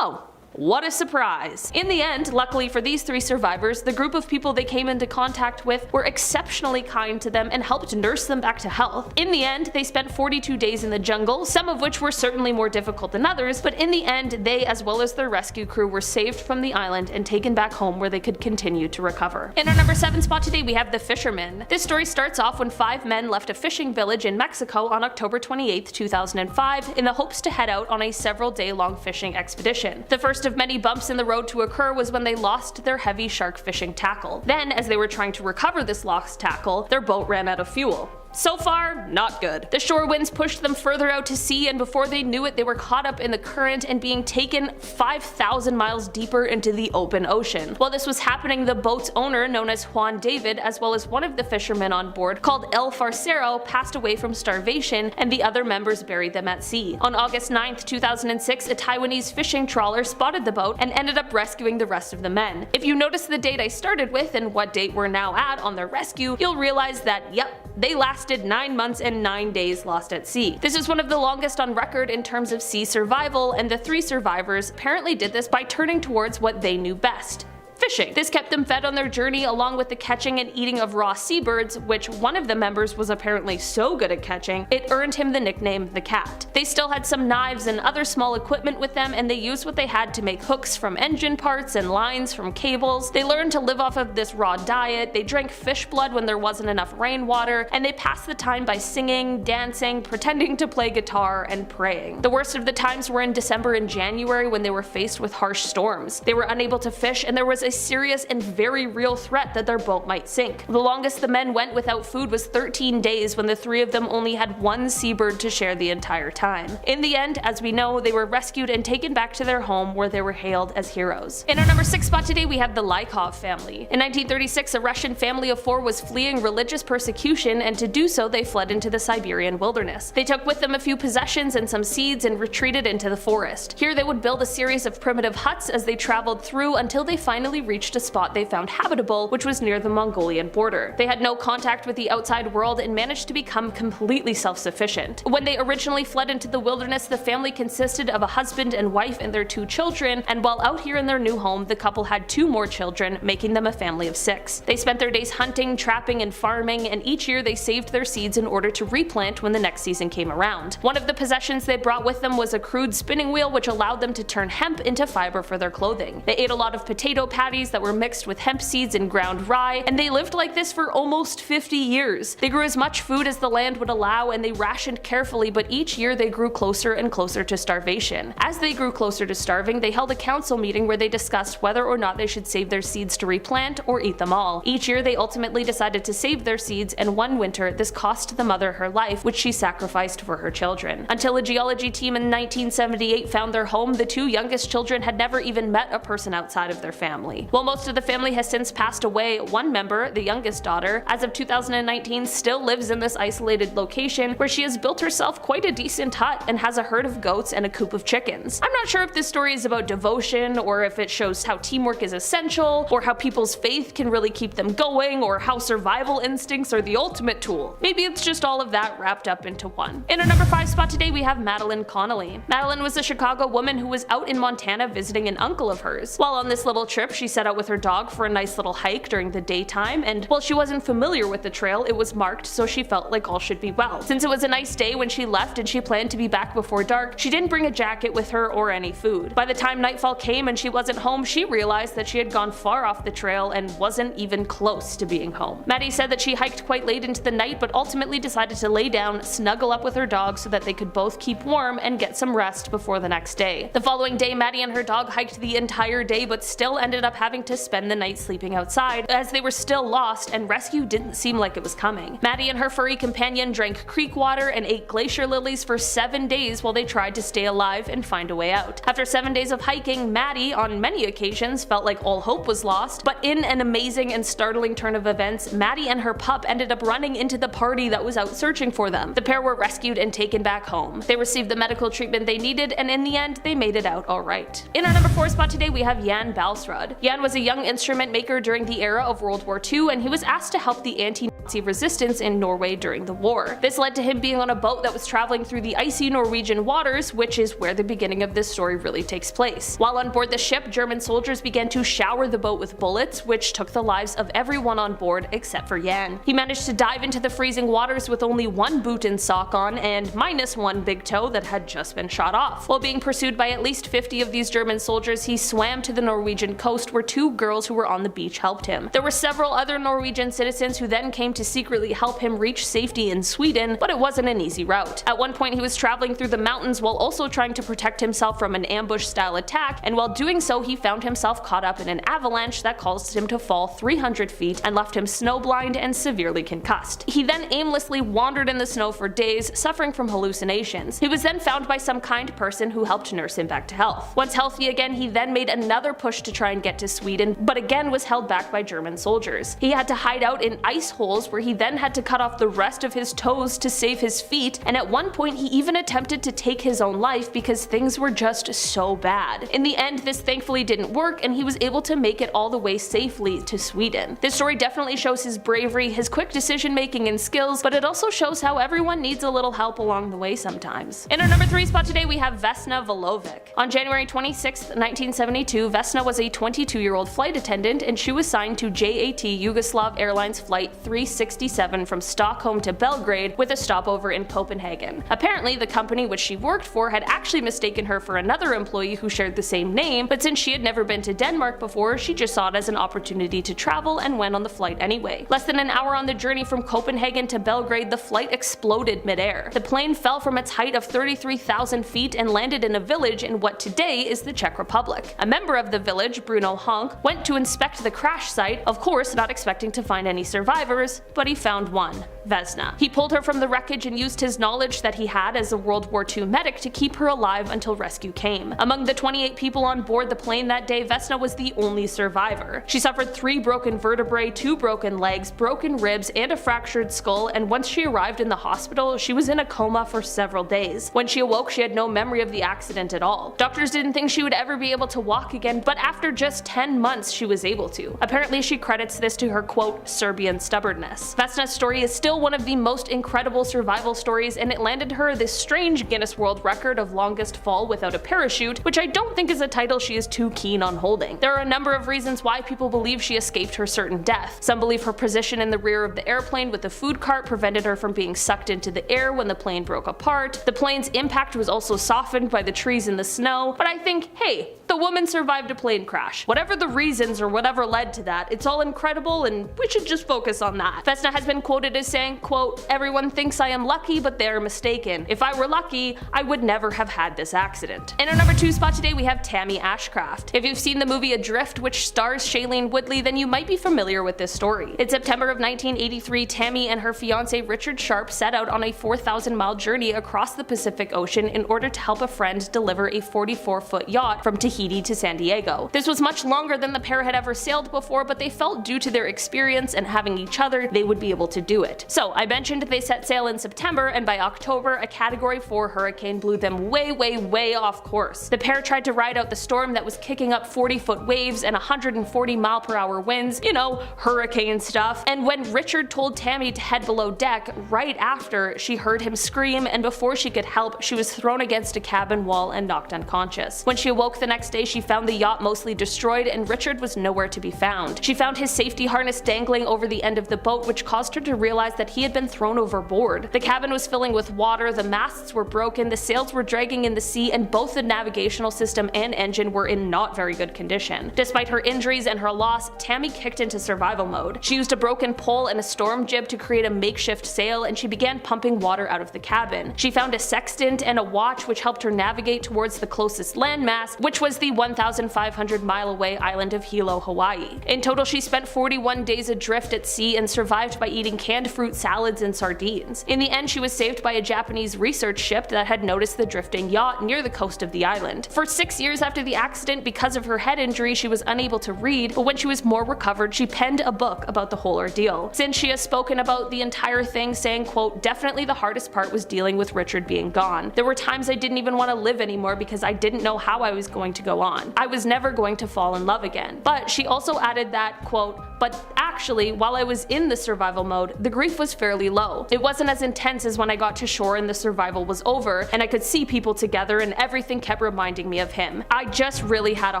Oh, what a surprise! In the end, luckily for these 3 survivors, the group of people they came into contact with were exceptionally kind to them and helped nurse them back to health. In the end, they spent 42 days in the jungle, some of which were certainly more difficult than others, but in the end, they as well as their rescue crew were saved from the island and taken back home where they could continue to recover. In our number 7 spot today we have the Fishermen. This story starts off when 5 men left a fishing village in Mexico on October 28, 2005 in the hopes to head out on a several-day-long fishing expedition. The first of many bumps in the road to occur was when they lost their heavy shark fishing tackle. Then, as they were trying to recover this lost tackle, their boat ran out of fuel. So far, not good. The shore winds pushed them further out to sea, and before they knew it, they were caught up in the current and being taken 5,000 miles deeper into the open ocean. While this was happening, the boat's owner, known as Juan David, as well as one of the fishermen on board, called El Farcero, passed away from starvation, and the other members buried them at sea. On August 9, 2006, a Taiwanese fishing trawler spotted the boat and ended up rescuing the rest of the men. If you notice the date I started with and what date we're now at on their rescue, you'll realize that, yep, they lasted 9 months and 9 days lost at sea. This is one of the longest on record in terms of sea survival, and the 3 survivors apparently did this by turning towards what they knew best: fishing. This kept them fed on their journey, along with the catching and eating of raw seabirds, which one of the members was apparently so good at catching, it earned him the nickname the Cat. They still had some knives and other small equipment with them, and they used what they had to make hooks from engine parts and lines from cables. They learned to live off of this raw diet, they drank fish blood when there wasn't enough rainwater, and they passed the time by singing, dancing, pretending to play guitar, and praying. The worst of the times were in December and January when they were faced with harsh storms. They were unable to fish, and there was a serious and very real threat that their boat might sink. The longest the men went without food was 13 days, when the 3 of them only had 1 seabird to share the entire time. In the end, as we know, they were rescued and taken back to their home, where they were hailed as heroes. In our number 6 spot today we have the Lykov family. In 1936, a Russian family of 4 was fleeing religious persecution, and to do so they fled into the Siberian wilderness. They took with them a few possessions and some seeds and retreated into the forest. Here they would build a series of primitive huts as they traveled through until they finally reached a spot they found habitable, which was near the Mongolian border. They had no contact with the outside world and managed to become completely self-sufficient. When they originally fled into the wilderness, the family consisted of a husband and wife and their 2 children, and while out here in their new home, the couple had 2 more children, making them a family of 6. They spent their days hunting, trapping, and farming, and each year they saved their seeds in order to replant when the next season came around. One of the possessions they brought with them was a crude spinning wheel, which allowed them to turn hemp into fiber for their clothing. They ate a lot of potato patties that were mixed with hemp seeds and ground rye, and they lived like this for almost 50 years. They grew as much food as the land would allow, and they rationed carefully, but each year they grew closer and closer to starvation. As they grew closer to starving, they held a council meeting where they discussed whether or not they should save their seeds to replant or eat them all. Each year they ultimately decided to save their seeds, and one winter this cost the mother her life, which she sacrificed for her children. Until a geology team in 1978 found their home, the 2 youngest children had never even met a person outside of their family. family. While most of the family has since passed away, one member, the youngest daughter, as of 2019 still lives in this isolated location where she has built herself quite a decent hut and has a herd of goats and a coop of chickens. I'm not sure if this story is about devotion, or if it shows how teamwork is essential, or how people's faith can really keep them going, or how survival instincts are the ultimate tool. Maybe it's just all of that wrapped up into one. In our number 5 spot today we have Madeline Connolly. Madeline was a Chicago woman who was out in Montana visiting an uncle of hers. While on this little trip, she set out with her dog for a nice little hike during the daytime, and while she wasn't familiar with the trail, it was marked, so she felt like all should be well. Since it was a nice day when she left and she planned to be back before dark, she didn't bring a jacket with her or any food. By the time nightfall came and she wasn't home, she realized that she had gone far off the trail and wasn't even close to being home. Maddie said that she hiked quite late into the night, but ultimately decided to lay down, snuggle up with her dog so that they could both keep warm and get some rest before the next day. The following day, Maddie and her dog hiked the entire day, but still ended up having to spend the night sleeping outside, as they were still lost and rescue didn't seem like it was coming. Maddie and her furry companion drank creek water and ate glacier lilies for 7 days while they tried to stay alive and find a way out. After 7 days of hiking, Maddie, on many occasions, felt like all hope was lost, but in an amazing and startling turn of events, Maddie and her pup ended up running into the party that was out searching for them. The pair were rescued and taken back home. They received the medical treatment they needed, and in the end, they made it out alright. In our number 4 spot today, we have Jan Balsrud. Jan was a young instrument maker during the era of World War II, and he was asked to help the anti-Nazi resistance in Norway during the war. This led to him being on a boat that was traveling through the icy Norwegian waters, which is where the beginning of this story really takes place. While on board the ship, German soldiers began to shower the boat with bullets, which took the lives of everyone on board except for Jan. He managed to dive into the freezing waters with only one boot and sock on, and minus one big toe that had just been shot off. While being pursued by at least 50 of these German soldiers, he swam to the Norwegian coast where 2 girls who were on the beach helped him. There were several other Norwegian citizens who then came to secretly help him reach safety in Sweden, but it wasn't an easy route. At one point he was traveling through the mountains while also trying to protect himself from an ambush-style attack, and while doing so he found himself caught up in an avalanche that caused him to fall 300 feet and left him snowblind and severely concussed. He then aimlessly wandered in the snow for days, suffering from hallucinations. He was then found by some kind person who helped nurse him back to health. Once healthy again, he then made another push to try and get to Sweden, but again was held back by German soldiers. He had to hide out in ice holes where he then had to cut off the rest of his toes to save his feet, and at one point he even attempted to take his own life because things were just so bad. In the end, this thankfully didn't work, and he was able to make it all the way safely to Sweden. This story definitely shows his bravery, his quick decision making and skills, but it also shows how everyone needs a little help along the way sometimes. In our number 3 spot today we have Vesna Volovic. On January 26, 1972, Vesna was a 22-year-old flight attendant, and she was signed to JAT Yugoslav Airlines Flight 367 from Stockholm to Belgrade with a stopover in Copenhagen. Apparently, the company which she worked for had actually mistaken her for another employee who shared the same name, but since she had never been to Denmark before, she just saw it as an opportunity to travel and went on the flight anyway. Less than an hour on the journey from Copenhagen to Belgrade, the flight exploded midair. The plane fell from its height of 33,000 feet and landed in a village in what today is the Czech Republic. A member of the village, Bruno Honk, went to inspect the crash site, of course not expecting to find any survivors, but he found one. Vesna. He pulled her from the wreckage and used his knowledge that he had as a World War II medic to keep her alive until rescue came. Among the 28 people on board the plane that day, Vesna was the only survivor. She suffered 3 broken vertebrae, 2 broken legs, broken ribs, and a fractured skull, and once she arrived in the hospital, she was in a coma for several days. When she awoke, she had no memory of the accident at all. Doctors didn't think she would ever be able to walk again, but after just 10 months she was able to. Apparently she credits this to her quote, Serbian stubbornness. Vesna's story is still one of the most incredible survival stories, and it landed her this strange Guinness World Record of longest fall without a parachute, which I don't think is a title she is too keen on holding. There are a number of reasons why people believe she escaped her certain death. Some believe her position in the rear of the airplane with the food cart prevented her from being sucked into the air when the plane broke apart. The plane's impact was also softened by the trees and the snow, but I think, hey, the woman survived a plane crash. Whatever the reasons or whatever led to that, it's all incredible and we should just focus on that. that. Vesna has been quoted as saying, quote, "Everyone thinks I am lucky, but they're mistaken. If I were lucky, I would never have had this accident." In our number 2 spot today, we have Tammy Ashcraft. If you've seen the movie Adrift, which stars Shailene Woodley, then you might be familiar with this story. In September of 1983, Tammy and her fiance Richard Sharp set out on a 4,000-mile journey across the Pacific Ocean in order to help a friend deliver a 44-foot yacht from Tahiti to San Diego. This was much longer than the pair had ever sailed before, but they felt due to their experience and having each other, they would be able to do it. So I mentioned they set sail in September, and by October, a Category 4 hurricane blew them way off course. The pair tried to ride out the storm that was kicking up 40-foot waves and 140-mile-per-hour winds, you know, hurricane stuff, and when Richard told Tammy to head below deck, right after, she heard him scream, and before she could help, she was thrown against a cabin wall and knocked unconscious. When she awoke the next day, she found the yacht mostly destroyed and Richard was nowhere to be found. She found his safety harness dangling over the end of the boat, which caused her to realize that he had been thrown overboard. The cabin was filling with water, the masts were broken, the sails were dragging in the sea, and both the navigational system and engine were in not very good condition. Despite her injuries and her loss, Tammy kicked into survival mode. She used a broken pole and a storm jib to create a makeshift sail, and she began pumping water out of the cabin. She found a sextant and a watch which helped her navigate towards the closest landmass, which was the 1,500-mile away island of Hilo, Hawaii. In total, she spent 41 days adrift at sea and survived by eating canned fruit salads and sardines. In the end, she was saved by a Japanese research ship that had noticed the drifting yacht near the coast of the island. For 6 years after the accident, because of her head injury, she was unable to read, but when she was more recovered, she penned a book about the whole ordeal. Since she has spoken about the entire thing, saying, quote, "Definitely the hardest part was dealing with Richard being gone. There were times I didn't even want to live anymore because I didn't know how I was going to go on. I was never going to fall in love again." But she also added that, quote, "But actually, while I was in the survival mode, the grief was fairly low. It wasn't as intense as when I got to shore and the survival was over, and I could see people together and everything kept reminding me of him. I just really had a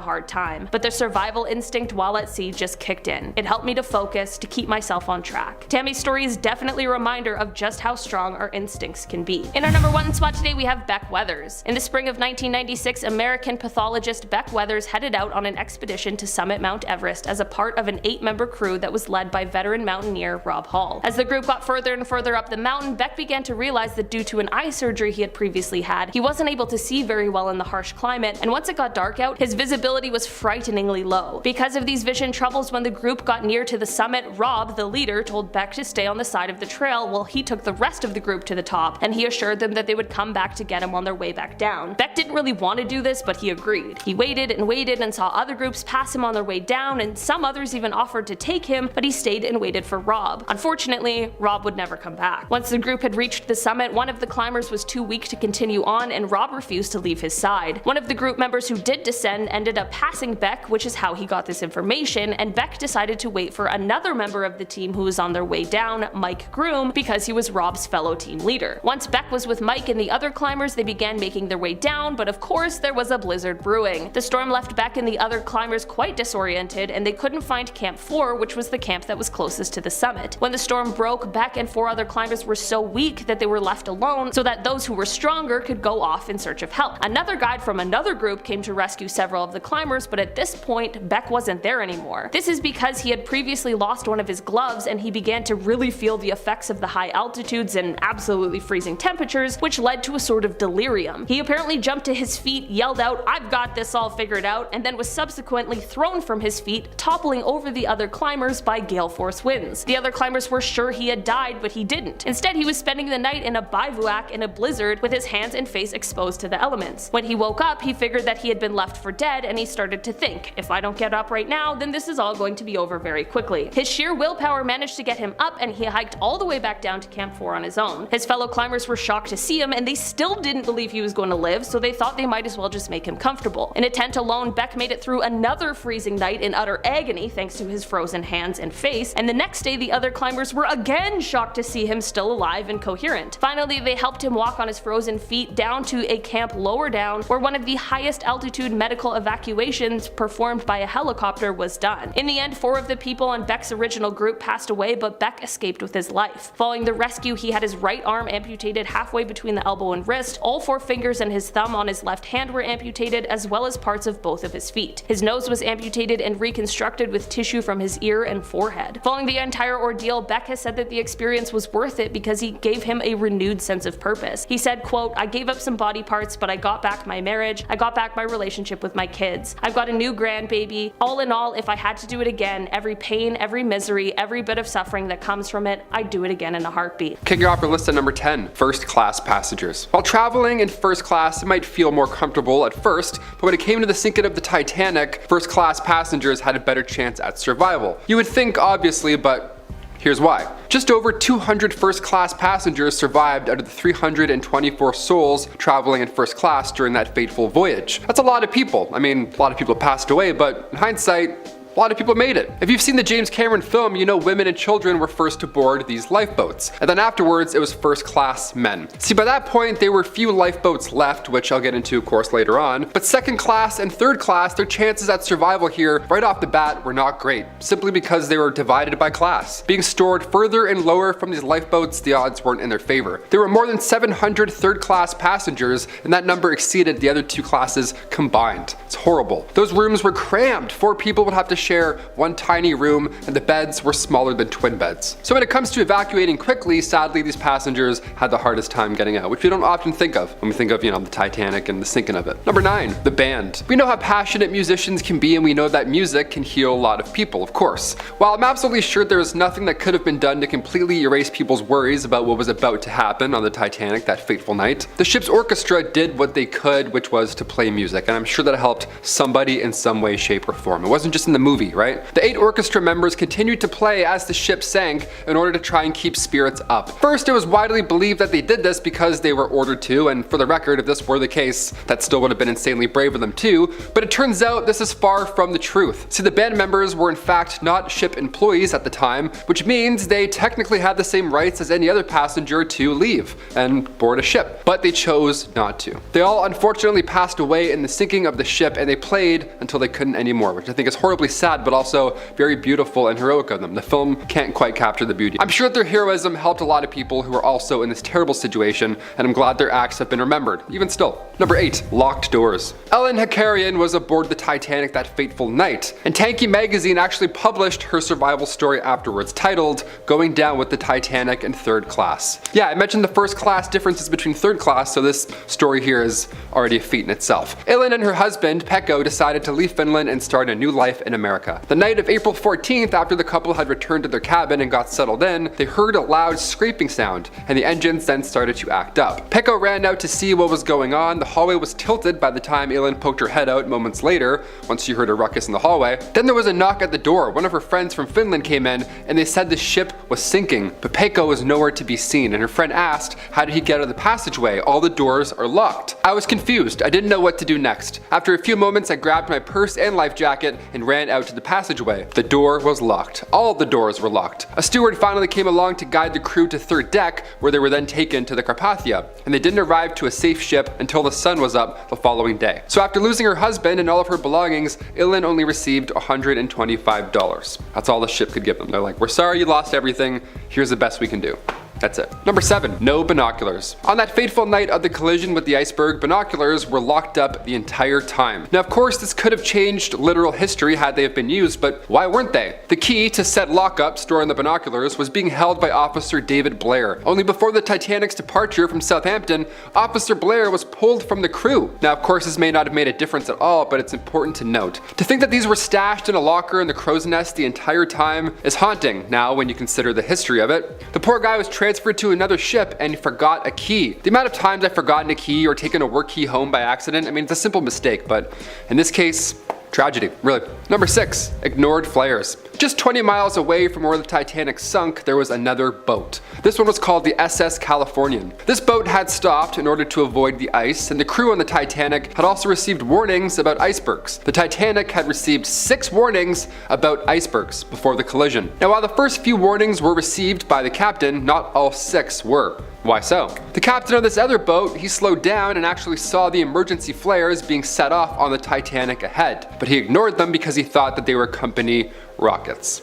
hard time. But the survival instinct while at sea just kicked in. It helped me to focus, to keep myself on track." Tammy's story is definitely a reminder of just how strong our instincts can be. In our number 1 spot today, we have Beck Weathers. In the spring of 1996, American pathologist Beck Weathers headed out on an expedition to summit Mount Everest as a part of an 8-member crew that was led by veteran mountaineer Rob Hall. As the group got further and further up the mountain, Beck began to realize that due to an eye surgery he had previously had, he wasn't able to see very well in the harsh climate, and once it got dark out, his visibility was frighteningly low. Because of these vision troubles, when the group got near to the summit, Rob, the leader, told Beck to stay on the side of the trail while he took the rest of the group to the top, and he assured them that they would come back to get him on their way back down. Beck didn't really want to do this, but he agreed. He waited and saw other groups pass him on their way down, and some others even offered to take him, but he stayed and waited for Rob. Unfortunately, Rob would never come back. Once the group had reached the summit, one of the climbers was too weak to continue on, and Rob refused to leave his side. One of the group members who did descend ended up passing Beck, which is how he got this information, and Beck decided to wait for another member of the team who was on their way down, Mike Groom, because he was Rob's fellow team leader. Once Beck was with Mike and the other climbers, they began making their way down, but of course there was a blizzard brewing. The storm left Beck and the other climbers quite disoriented, and they couldn't find Camp 4, which was the camp that was closest to the summit. When the storm broke, Beck and 4 other climbers were so weak that they were left alone so that those who were stronger could go off in search of help. Another guide from another group came to rescue several of the climbers, but at this point, Beck wasn't there anymore. This is because he had previously lost one of his gloves, and he began to really feel the effects of the high altitudes and absolutely freezing temperatures, which led to a sort of delirium. He apparently jumped to his feet, yelled out, "I've got this all figured out," and then was subsequently thrown from his feet, toppling over the other climbers by gale force winds. The other climbers were sure he had died, but he didn't. Instead, he was spending the night in a bivouac in a blizzard with his hands and face exposed to the elements. When he woke up, he figured that he had been left for dead, and he started to think, if I don't get up right now, then this is all going to be over very quickly. His sheer willpower managed to get him up, and he hiked all the way back down to Camp 4 on his own. His fellow climbers were shocked to see him, and they still didn't believe he was going to live, so they thought they might as well just make him comfortable. In a tent alone, Beck made it through another freezing night in utter agony thanks to his frozen hands and face, and the next day the other climbers were again shocked to see him still alive and coherent. Finally, they helped him walk on his frozen feet down to a camp lower down, where one of the highest altitude medical evacuations performed by a helicopter was done. In the end, 4 of the people on Beck's original group passed away, but Beck escaped with his life. Following the rescue, he had his right arm amputated halfway between the elbow and wrist, all 4 fingers and his thumb on his left hand were amputated, as well as parts of both of his feet. His nose was amputated and reconstructed with tissue from his ear and forehead. Following the entire entire ordeal, Beck has said that the experience was worth it because he gave him a renewed sense of purpose. He said, quote, "I gave up some body parts, but I got back my marriage. I got back my relationship with my kids. I've got a new grandbaby. All in all, if I had to do it again, every pain, every misery, every bit of suffering that comes from it, I'd do it again in a heartbeat." Kicking off our list at number 10, first class passengers. While traveling in first class, it might feel more comfortable at first, but when it came to the sinking of the Titanic, first class passengers had a better chance at survival. You would think, obviously, but here's why. Just over 200 first-class passengers survived out of the 324 souls traveling in first class during that fateful voyage. That's a lot of people. I mean, a lot of people passed away, but in hindsight, a lot of people made it. If you've seen the James Cameron film, you know women and children were first to board these lifeboats. And then afterwards, it was first class men. See, by that point, there were few lifeboats left, which I'll get into, of course, later on. But second class and third class, their chances at survival here, right off the bat, were not great, simply because they were divided by class. Being stored further and lower from these lifeboats, the odds weren't in their favor. There were more than 700 third class passengers, and that number exceeded the other two classes combined. It's horrible. Those rooms were crammed. 4 people would have to share one tiny room, and the beds were smaller than twin beds. So when it comes to evacuating quickly, sadly these passengers had the hardest time getting out, which we don't often think of when we think of, the Titanic and the sinking of it. Number 9, the band. We know how passionate musicians can be, and we know that music can heal a lot of people, of course. While I'm absolutely sure there was nothing that could have been done to completely erase people's worries about what was about to happen on the Titanic that fateful night, the ship's orchestra did what they could, which was to play music, and I'm sure that helped somebody in some way, shape, or form. It wasn't just in the movie, right? The 8 orchestra members continued to play as the ship sank in order to try and keep spirits up. First, it was widely believed that they did this because they were ordered to, and for the record, if this were the case, that still would have been insanely brave of them too, but it turns out this is far from the truth. See, the band members were in fact not ship employees at the time, which means they technically had the same rights as any other passenger to leave and board a ship, but they chose not to. They all unfortunately passed away in the sinking of the ship, and they played until they couldn't anymore, which I think is horribly sad, but also very beautiful and heroic of them. The film can't quite capture the beauty. I'm sure that their heroism helped a lot of people who were also in this terrible situation, and I'm glad their acts have been remembered, even still. Number 8, locked doors. Ellen Hakarian was aboard the Titanic that fateful night, and Tanky magazine actually published her survival story afterwards, titled "Going Down with the Titanic in Third Class." Yeah, I mentioned the first class differences between third class, so this story here is already a feat in itself. Ellen and her husband, Pekko, decided to leave Finland and start a new life in America. The night of April 14th, after the couple had returned to their cabin and got settled in, they heard a loud scraping sound, and the engines then started to act up. Pekko ran out to see what was going on. The hallway was tilted by the time Ellen poked her head out moments later, once she heard a ruckus in the hallway. Then there was a knock at the door. One of her friends from Finland came in, and they said the ship was sinking, but Pekko was nowhere to be seen, and her friend asked, how did he get out of the passageway? All the doors are locked. I was confused. I didn't know what to do next. After a few moments, I grabbed my purse and life jacket and ran out to the passageway. The door was locked. All the doors were locked. A steward finally came along to guide the crew to third deck, where they were then taken to the Carpathia, and they didn't arrive to a safe ship until the sun was up the following day. So after losing her husband and all of her belongings, Ellen only received $125. That's all the ship could give them. They're like, we're sorry you lost everything, here's the best we can do. That's it. Number 7, no binoculars. On that fateful night of the collision with the iceberg, binoculars were locked up the entire time. Now, of course, this could have changed literal history had they have been used, but why weren't they? The key to said lockup storing the binoculars was being held by Officer David Blair. Only before the Titanic's departure from Southampton, Officer Blair was pulled from the crew. Now, of course, this may not have made a difference at all, but it's important to note. To think that these were stashed in a locker in the crow's nest the entire time is haunting now when you consider the history of it. The poor guy was transferred to another ship and forgot a key. The amount of times I've forgotten a key or taken a work key home by accident, I mean, it's a simple mistake, but in this case, tragedy, really. Number 6, ignored flares. Just 20 miles away from where the Titanic sunk, there was another boat. This one was called the SS Californian. This boat had stopped in order to avoid the ice, and the crew on the Titanic had also received warnings about icebergs. The Titanic had received 6 warnings about icebergs before the collision. Now, while the first few warnings were received by the captain, not all 6 were. Why so? The captain of this other boat, he slowed down and actually saw the emergency flares being set off on the Titanic ahead, but he ignored them because he thought that they were company rockets.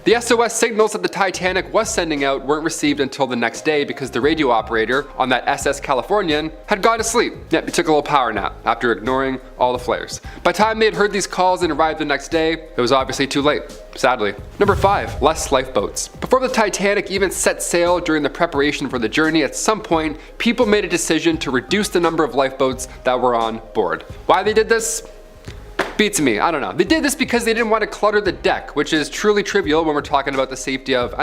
The SOS signals that the Titanic was sending out weren't received until the next day because the radio operator on that SS Californian had gone to sleep. Yep, he took a little power nap after ignoring all the flares. By the time they had heard these calls and arrived the next day, it was obviously too late, sadly. Number 5, less lifeboats. Before the Titanic even set sail during the preparation for the journey, at some point, people made a decision to reduce the number of lifeboats that were on board. Why they did this? Beats me, I don't know. They did this because they didn't want to clutter the deck, which is truly trivial when we're talking about the safety of,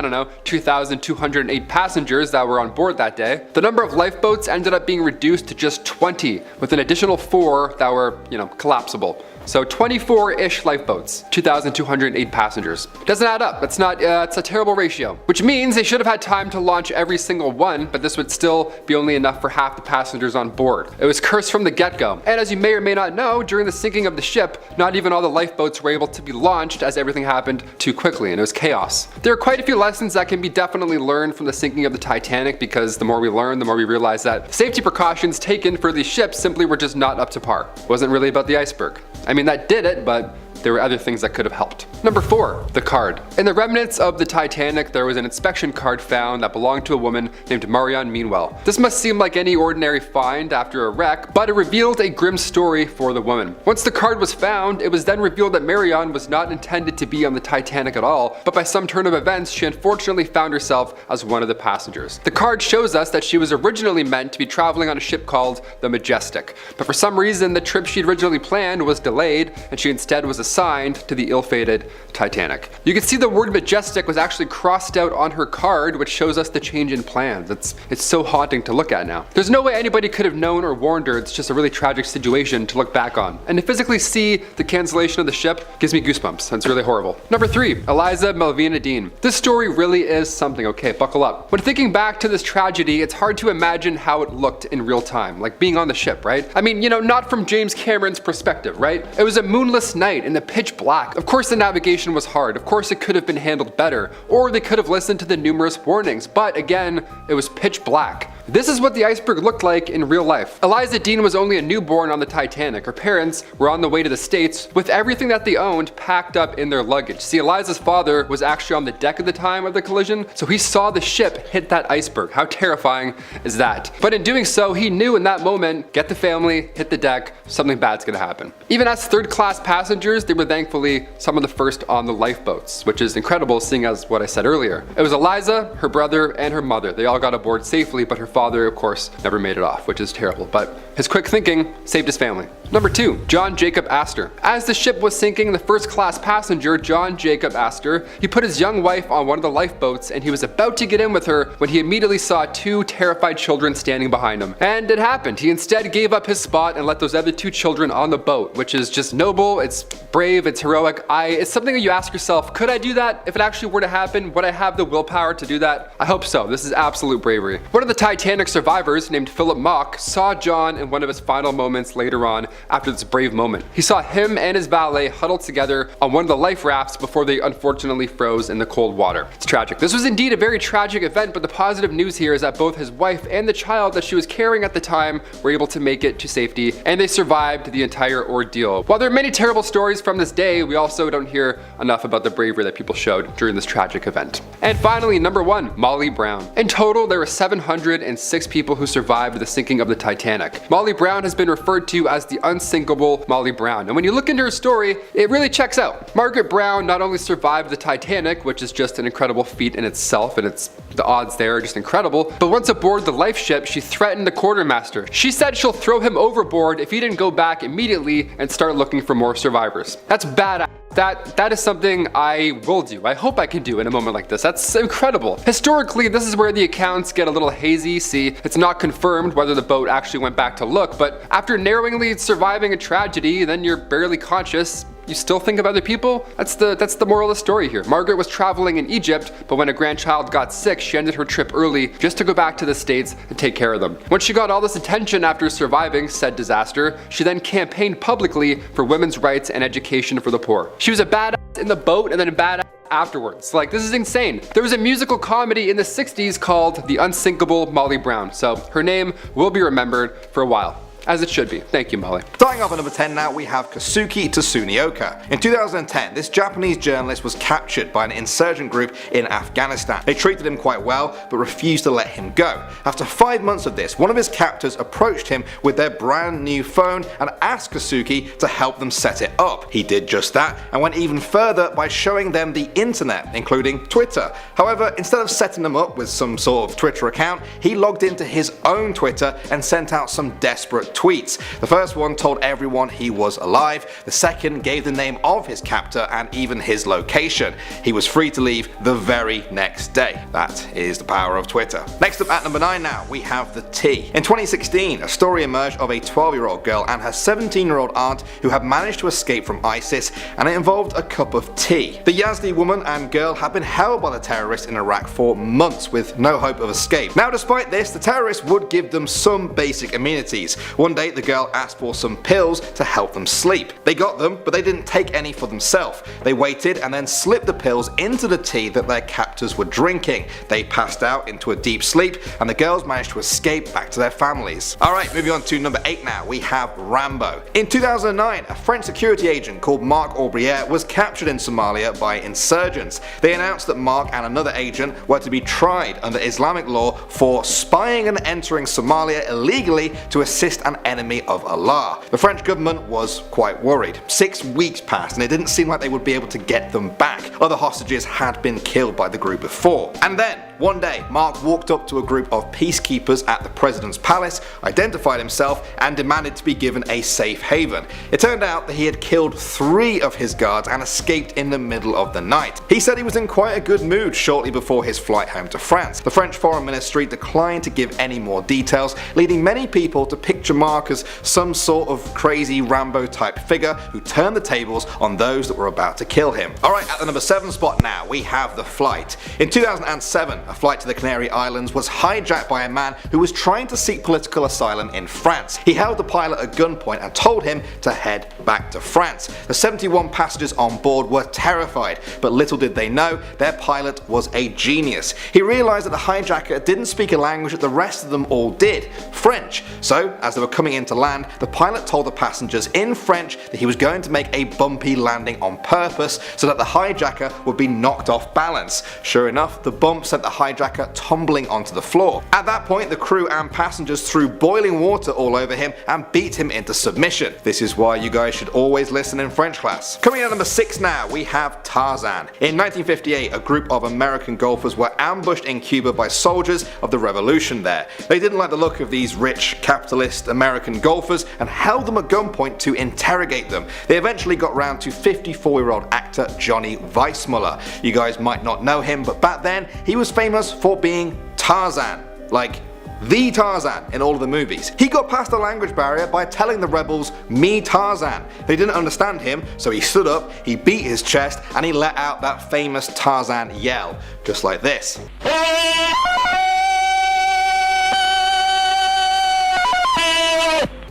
2,208 passengers that were on board that day. The number of lifeboats ended up being reduced to just 20, with an additional 4 that were, collapsible. So 24-ish lifeboats, 2,208 passengers. Doesn't add up. It's a terrible ratio. Which means they should have had time to launch every single one, but this would still be only enough for half the passengers on board. It was cursed from the get-go. And as you may or may not know, during the sinking of the ship, not even all the lifeboats were able to be launched as everything happened too quickly, and it was chaos. There are quite a few lessons that can be definitely learned from the sinking of the Titanic, because the more we learn, the more we realize that safety precautions taken for these ships simply were just not up to par. It wasn't really about the iceberg. I mean, that did it, but there were other things that could have helped. Number 4, the card. In the remnants of the Titanic, there was an inspection card found that belonged to a woman named Marianne Meanwell. This must seem like any ordinary find after a wreck, but it revealed a grim story for the woman. Once the card was found, it was then revealed that Marianne was not intended to be on the Titanic at all, but by some turn of events, she unfortunately found herself as one of the passengers. The card shows us that she was originally meant to be traveling on a ship called the Majestic, but for some reason, the trip she'd originally planned was delayed, and she instead was assigned to the ill-fated Titanic. You can see the word Majestic was actually crossed out on her card, which shows us the change in plans. It's so haunting to look at now. There's no way anybody could have known or warned her. It's just a really tragic situation to look back on. And to physically see the cancellation of the ship gives me goosebumps. That's really horrible. Number 3, Eliza Melvina Dean. This story really is something, okay? Buckle up. When thinking back to this tragedy, it's hard to imagine how it looked in real time, like being on the ship, right? I mean, not from James Cameron's perspective, right? It was a moonless night in the pitch black. Of course the navigation was hard. Of course it could have been handled better, or they could have listened to the numerous warnings, but again, it was pitch black. This is what the iceberg looked like in real life. Eliza Dean was only a newborn on the Titanic. Her parents were on the way to the States with everything that they owned packed up in their luggage. See, Eliza's father was actually on the deck at the time of the collision, so he saw the ship hit that iceberg. How terrifying is that? But in doing so, he knew in that moment, get the family, hit the deck, something bad's gonna happen. Even as third-class passengers, they were thankfully some of the first on the lifeboats, which is incredible seeing as what I said earlier. It was Eliza, her brother, and her mother. They all got aboard safely, but her father, of course, never made it off, which is terrible, but his quick thinking saved his family. Number 2, John Jacob Astor. As the ship was sinking, the first-class passenger, John Jacob Astor, he put his young wife on one of the lifeboats, and he was about to get in with her when he immediately saw 2 terrified children standing behind him. And it happened. He instead gave up his spot and let those other 2 children on the boat, which is just noble, it's brave, it's heroic. It's something that you ask yourself, could I do that? If it actually were to happen, would I have the willpower to do that? I hope so. This is absolute bravery. One of the Titanic survivors, named Philip Mock, saw John in one of his final moments later on after this brave moment. He saw him and his valet huddled together on one of the life rafts before they unfortunately froze in the cold water. It's tragic. This was indeed a very tragic event, but the positive news here is that both his wife and the child that she was carrying at the time were able to make it to safety, and they survived the entire ordeal. While there are many terrible stories from this day, we also don't hear enough about the bravery that people showed during this tragic event. And finally, number 1, Molly Brown. In total, there were 706 people who survived the sinking of the Titanic. Molly Brown has been referred to as the unsinkable Molly Brown. And when you look into her story, it really checks out. Margaret Brown not only survived the Titanic, which is just an incredible feat in itself, and the odds there are just incredible, but once aboard the life ship, she threatened the quartermaster. She said she'll throw him overboard if he didn't go back immediately and start looking for more survivors. That's badass. That is something I will do. I hope I can do in a moment like this. That's incredible. Historically, this is where the accounts get a little hazy. See, it's not confirmed whether the boat actually went back to look, but after narrowly surviving a tragedy, then you're barely conscious. You still think of other people? That's the moral of the story here. Margaret was traveling in Egypt, but when a grandchild got sick, she ended her trip early just to go back to the States and take care of them. When she got all this attention after surviving said disaster, she then campaigned publicly for women's rights and education for the poor. She was a badass in the boat and then a badass afterwards. Like, this is insane. There was a musical comedy in the 60s called The Unsinkable Molly Brown, so her name will be remembered for a while. As it should be. Thank you, Molly. Starting off at number 10 now, we have Kazuki Tsunioka. In 2010, this Japanese journalist was captured by an insurgent group in Afghanistan. They treated him quite well, but refused to let him go. After 5 months of this, one of his captors approached him with their brand new phone and asked Kazuki to help them set it up. He did just that, and went even further by showing them the internet, including Twitter. However, instead of setting them up with some sort of Twitter account, he logged into his own Twitter and sent out some desperate tweets. The first one told everyone he was alive, the second gave the name of his captor and even his location. He was free to leave the very next day. That is the power of Twitter. Next up at number 9 now, we have the Tea. In 2016, a story emerged of a 12-year-old girl and her 17-year-old aunt who had managed to escape from ISIS, and it involved a cup of tea. The Yazdi woman and girl had been held by the terrorists in Iraq for months with no hope of escape. Now, despite this, the terrorists would give them some basic amenities. One day the girl asked for some pills to help them sleep. They got them, but they didn't take any for themselves. They waited and then slipped the pills into the tea that their captors were drinking. They passed out into a deep sleep, and the girls managed to escape back to their families. Alright, moving on to number 8 now, we have Rambo. In 2009, a French security agent called Marc Aubrière was captured in Somalia by insurgents. They announced that Marc and another agent were to be tried under Islamic law for spying and entering Somalia illegally to assist an enemy of Allah. The French government was quite worried. 6 weeks passed and it didn't seem like they would be able to get them back. Other hostages had been killed by the group before. And then, one day, Mark walked up to a group of peacekeepers at the president's palace, identified himself, and demanded to be given a safe haven. It turned out that he had killed 3 of his guards and escaped in the middle of the night. He said he was in quite a good mood shortly before his flight home to France. The French Foreign Ministry declined to give any more details, leading many people to picture Mark as some sort of crazy Rambo type figure who turned the tables on those that were about to kill him. Alright, at the number 7 spot now, we have The Flight. In 2007, a flight to the Canary Islands was hijacked by a man who was trying to seek political asylum in France. He held the pilot at gunpoint and told him to head back to France. The 71 passengers on board were terrified, but little did they know their pilot was a genius. He realised that the hijacker didn't speak a language that the rest of them all did, French. So, as they were coming in to land, the pilot told the passengers in French that he was going to make a bumpy landing on purpose so that the hijacker would be knocked off balance. Sure enough, the bump sent the hijacker tumbling onto the floor. At that point, the crew and passengers threw boiling water all over him and beat him into submission. This is why you guys should always listen in French class. Coming in at number 6 now, we have Tarzan. In 1958, a group of American golfers were ambushed in Cuba by soldiers of the revolution there. They didn't like the look of these rich, capitalist American golfers and held them at gunpoint to interrogate them. They eventually got round to 54-year-old actor Johnny Weissmuller. You guys might not know him, but back then he was famous for being Tarzan, like the Tarzan in all of the movies. He got past the language barrier by telling the rebels, "Me Tarzan." They didn't understand him, so he stood up, he beat his chest, and he let out that famous Tarzan yell, just like this.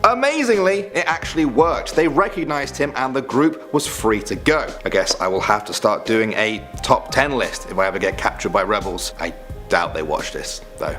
Amazingly, it actually worked. They recognized him and the group was free to go. I guess I will have to start doing a top 10 list if I ever get captured by rebels. I doubt they watch this, though.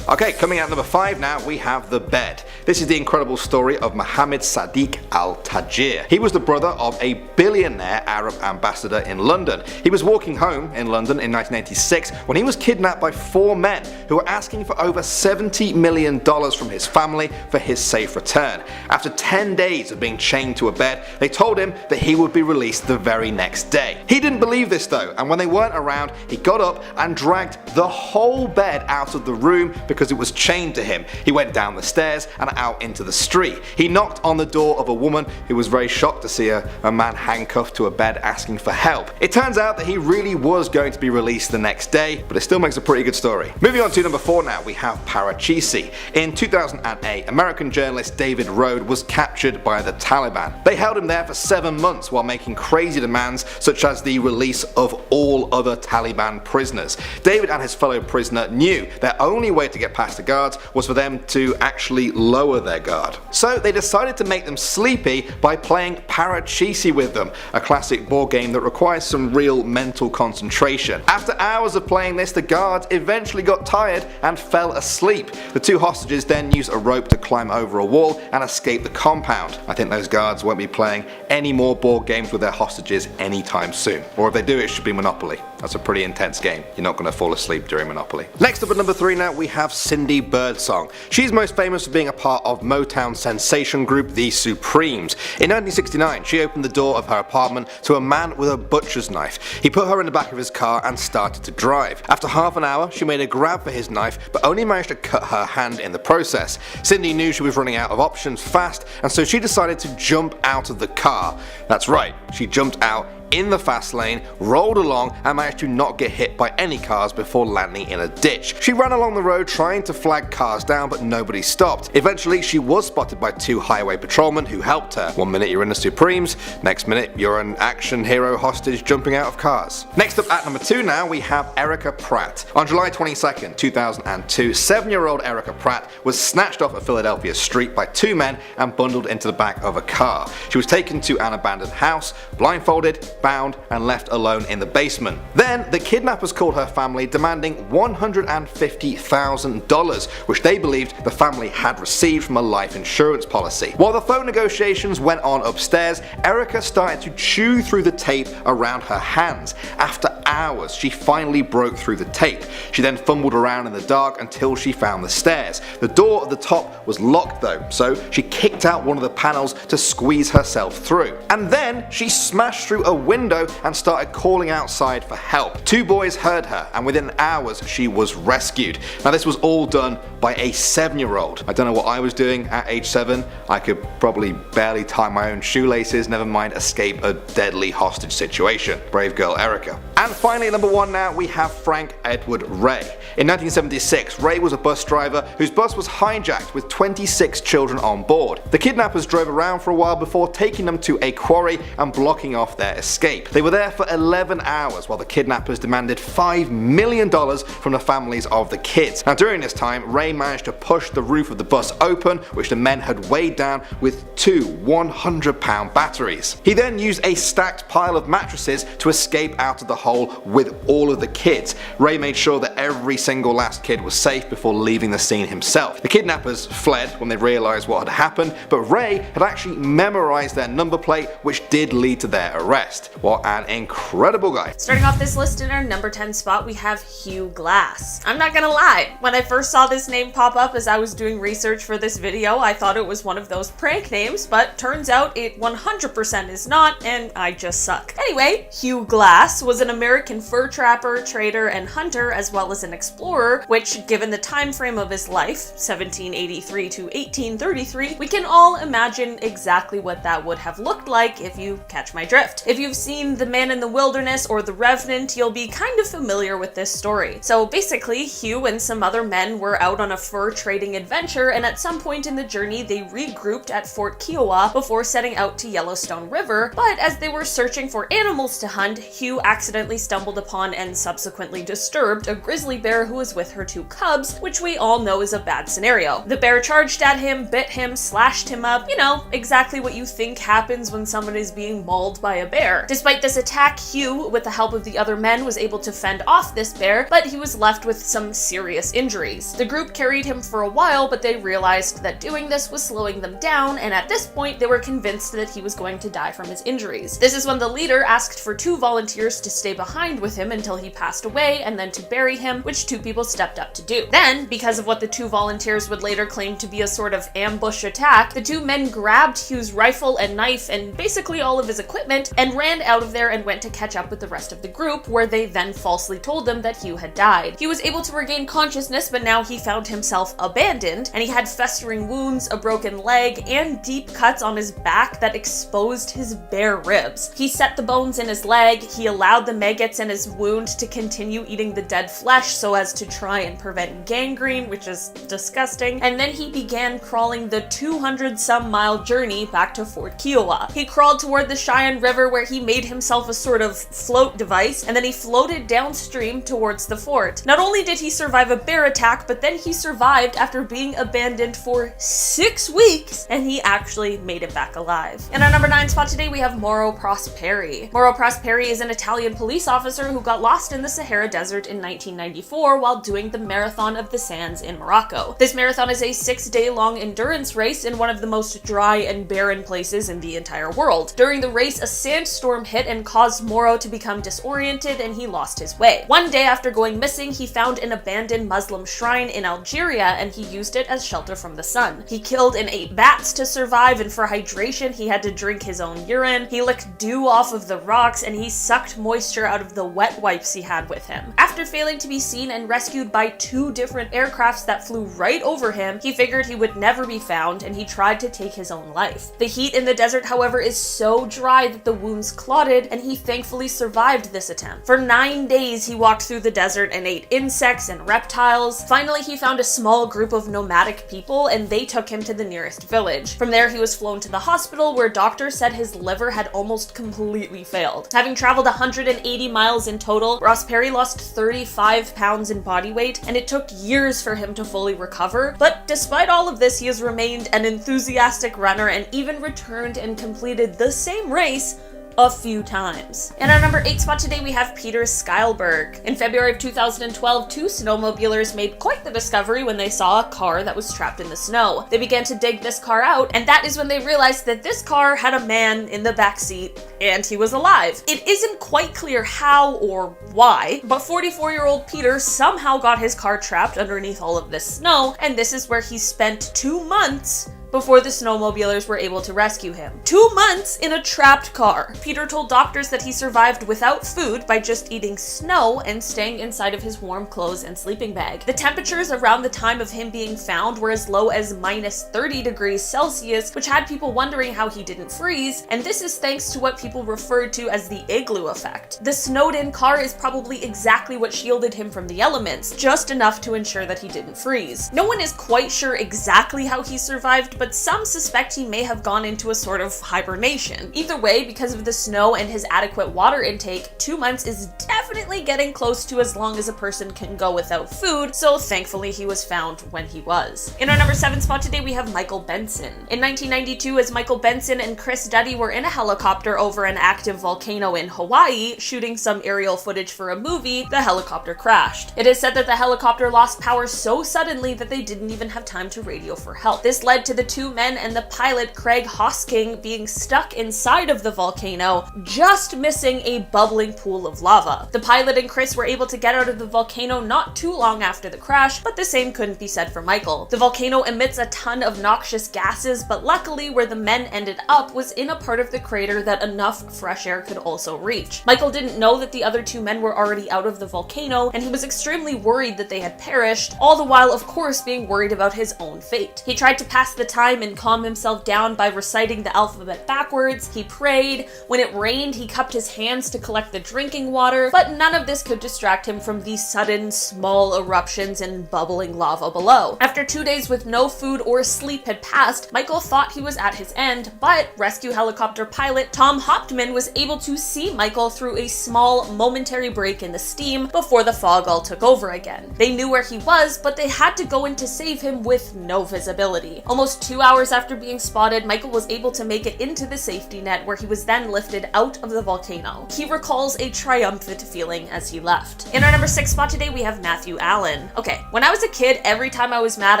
Okay, coming out number 5 now, we have The Bed. This is the incredible story of Mohammed Sadiq Al-Tajir. He was the brother of a billionaire Arab ambassador in London. He was walking home in London in 1986 when he was kidnapped by 4 men who were asking for over $70 million from his family for his safe return. After 10 days of being chained to a bed, they told him that he would be released the very next day. He didn't believe this though, and when they weren't around, he got up and dragged the whole bed out of the room because it was chained to him. He went down the stairs and out into the street. He knocked on the door of a woman who was very shocked to see a man handcuffed to a bed asking for help. It turns out that he really was going to be released the next day, but it still makes a pretty good story. Moving on to number 4 now, we have Parachisi. In 2008, American journalist David Rode was captured by the Taliban. They held him there for 7 months while making crazy demands such as the release of all other Taliban prisoners. David and his fellow prisoner knew their only way to get past the guards was for them to actually lower their guard. So they decided to make them sleepy by playing Parachisi with them, a classic board game that requires some real mental concentration. After hours of playing this, the guards eventually got tired and fell asleep. The two hostages then used a rope to climb over a wall and escape the compound. I think those guards won't be playing any more board games with their hostages anytime soon. Or if they do, it should be Monopoly. That's a pretty intense game. You're not going to fall asleep during Monopoly. Next up at number 3 now, we have Cindy Birdsong. She's most famous for being a part of Motown sensation group The Supremes. In 1969, she opened the door of her apartment to a man with a butcher's knife. He put her in the back of his car and started to drive. After half an hour, she made a grab for his knife, but only managed to cut her hand in the process. Cindy knew she was running out of options fast, and so she decided to jump out of the car. That's right, she jumped out in the fast lane, rolled along, and managed to not get hit by any cars before landing in a ditch. She ran along the road trying to flag cars down, but nobody stopped. Eventually, she was spotted by 2 highway patrolmen who helped her. One minute you're in the Supremes, next minute you're an action hero hostage jumping out of cars. Next up at number 2 now, we have Erica Pratt. On July 22nd, 2002, 7-year-old Erica Pratt was snatched off a Philadelphia street by 2 men and bundled into the back of a car. She was taken to an abandoned house, blindfolded, bound, and left alone in the basement. Then the kidnappers called her family, demanding $150,000, which they believed the family had received from a life insurance policy. While the phone negotiations went on upstairs, Erica started to chew through the tape around her hands. After hours, she finally broke through the tape. She then fumbled around in the dark until she found the stairs. The door at the top was locked though, so she kicked out one of the panels to squeeze herself through. And then she smashed through a window and started calling outside for help. 2 boys heard her, and within hours she was rescued. Now this was all done by a 7-year-old. I don't know what I was doing at age 7. I could probably barely tie my own shoelaces, never mind escape a deadly hostage situation. Brave girl Erica. And finally at number 1 now, we have Frank Edward Ray. In 1976, Ray was a bus driver whose bus was hijacked with 26 children on board. The kidnappers drove around for a while before taking them to a quarry and blocking off their escape. They were there for 11 hours while the kidnappers demanded $5 million from the families of the kids. Now during this time, Ray managed to push the roof of the bus open, which the men had weighed down with 2 100-pound batteries. He then used a stacked pile of mattresses to escape out of the hole with all of the kids. Ray made sure that every single last kid was safe before leaving the scene himself. The kidnappers fled when they realized what had happened, but Ray had actually memorized their number plate, which did lead to their arrest. What an incredible guy. Starting off this list in our number 10 spot, we have Hugh Glass. I'm not gonna lie, when I first saw this name pop up as I was doing research for this video, I thought it was one of those prank names, but turns out it 100% is not, and I just suck. Anyway, Hugh Glass was an American fur trapper, trader, and hunter, as well as an explorer, which, given the time frame of his life, 1783 to 1833, we can all imagine exactly what that would have looked like if you catch my drift. If you've seen The Man in the Wilderness or The Revenant, you'll be kind of familiar with this story. So basically, Hugh and some other men were out on a fur trading adventure, and at some point in the journey they regrouped at Fort Kiowa before setting out to Yellowstone River, but as they were searching for animals to hunt, Hugh accidentally stumbled upon and subsequently disturbed a grizzly bear who was with her 2 cubs, which we all know is a bad scenario. The bear charged at him, bit him, slashed him up, you know, exactly what you think happens when someone is being mauled by a bear. Despite this attack, Hugh, with the help of the other men, was able to fend off this bear, but he was left with some serious injuries. The group carried him for a while, but they realized that doing this was slowing them down, and at this point they were convinced that he was going to die from his injuries. This is when the leader asked for 2 volunteers to stay behind with him until he passed away, and then to bury him, which 2 people stepped up to do. Then, because of what the 2 volunteers would later claim to be a sort of ambush attack, the 2 men grabbed Hugh's rifle and knife and basically all of his equipment and ran out of there and went to catch up with the rest of the group, where they then falsely told them that Hugh had died. He was able to regain consciousness, but now he found himself abandoned, and he had festering wounds, a broken leg, and deep cuts on his back that exposed his bare ribs. He set the bones in his leg, he allowed the maggots in his wound to continue eating the dead flesh so as to try and prevent gangrene, which is disgusting. And then he began crawling the 200-some-mile journey back to Fort Kiowa. He crawled toward the Cheyenne River where he made himself a sort of float device, and then he floated downstream towards the fort. Not only did he survive a bear attack, but then he survived after being abandoned for 6 weeks, and he actually made it back alive. In our number 9 spot today, we have Mauro Prosperi. Mauro Prosperi is an Italian police officer who got lost in the Sahara Desert in 1994 while doing the Marathon of the Sands in Morocco. This marathon is a 6-day-long endurance race in one of the most dry and barren places in the entire world. During the race, a sandstorm hit and caused Mauro to become disoriented, and he lost his way. One day after going missing, he found an abandoned Muslim shrine in Algeria, and he used it as shelter from the sun. He killed and ate bats to survive, and for hydration, he had to drink his own urine. He licked dew off of the rocks, and he sucked moisture out of the wet wipes he had with him. After failing to be seen and rescued by 2 different aircrafts that flew right over him, he figured he would never be found, and he tried to take his own life. The heat in the desert, however, is so dry that the wounds clotted, and he thankfully survived this attempt. For 9 days, he walked through the desert and ate insects and reptiles. Finally, he found a small group of nomadic people, and they took him to the nearest village. From there, he was flown to the hospital, where doctors said his liver had almost completely failed. Having traveled 180 miles in total, Prosperi lost 35 pounds in body weight, and it took years for him to fully recover. But despite all of this, he has remained an enthusiastic runner and even returned and completed the same race a few times. In our number 8 spot today, we have Peter Skylberg. In February of 2012, 2 snowmobilers made quite the discovery when they saw a car that was trapped in the snow. They began to dig this car out, and that is when they realized that this car had a man in the back seat, and he was alive. It isn't quite clear how or why, but 44-year-old Peter somehow got his car trapped underneath all of this snow, and this is where he spent 2 months before the snowmobilers were able to rescue him. 2 months in a trapped car. Peter told doctors that he survived without food by just eating snow and staying inside of his warm clothes and sleeping bag. The temperatures around the time of him being found were as low as -30 degrees Celsius, which had people wondering how he didn't freeze, and this is thanks to what people referred to as the igloo effect. The snowed-in car is probably exactly what shielded him from the elements, just enough to ensure that he didn't freeze. No one is quite sure exactly how he survived, but some suspect he may have gone into a sort of hibernation. Either way, because of the snow and his adequate water intake, 2 months is definitely getting close to as long as a person can go without food, so thankfully he was found when he was. In our number 7 spot today, we have Michael Benson. In 1992, as Michael Benson and Chris Duddy were in a helicopter over an active volcano in Hawaii, shooting some aerial footage for a movie, the helicopter crashed. It is said that the helicopter lost power so suddenly that they didn't even have time to radio for help. This led to the 2 men and the pilot Craig Hosking being stuck inside of the volcano, just missing a bubbling pool of lava. The pilot and Chris were able to get out of the volcano not too long after the crash, but the same couldn't be said for Michael. The volcano emits a ton of noxious gases, but luckily where the men ended up was in a part of the crater that enough fresh air could also reach. Michael didn't know that the other 2 men were already out of the volcano, and he was extremely worried that they had perished, all the while of course being worried about his own fate. He tried to pass the time and calm himself down by reciting the alphabet backwards. He prayed. When it rained, he cupped his hands to collect the drinking water, but none of this could distract him from the sudden small eruptions and bubbling lava below. After 2 days with no food or sleep had passed, Michael thought he was at his end, but rescue helicopter pilot Tom Hauptmann was able to see Michael through a small momentary break in the steam before the fog all took over again. They knew where he was, but they had to go in to save him with no visibility. Almost 2 hours after being spotted, Michael was able to make it into the safety net, where he was then lifted out of the volcano. He recalls a triumphant feeling as he left. In our number 6 spot today, we have Matthew Allen. Okay, when I was a kid, every time I was mad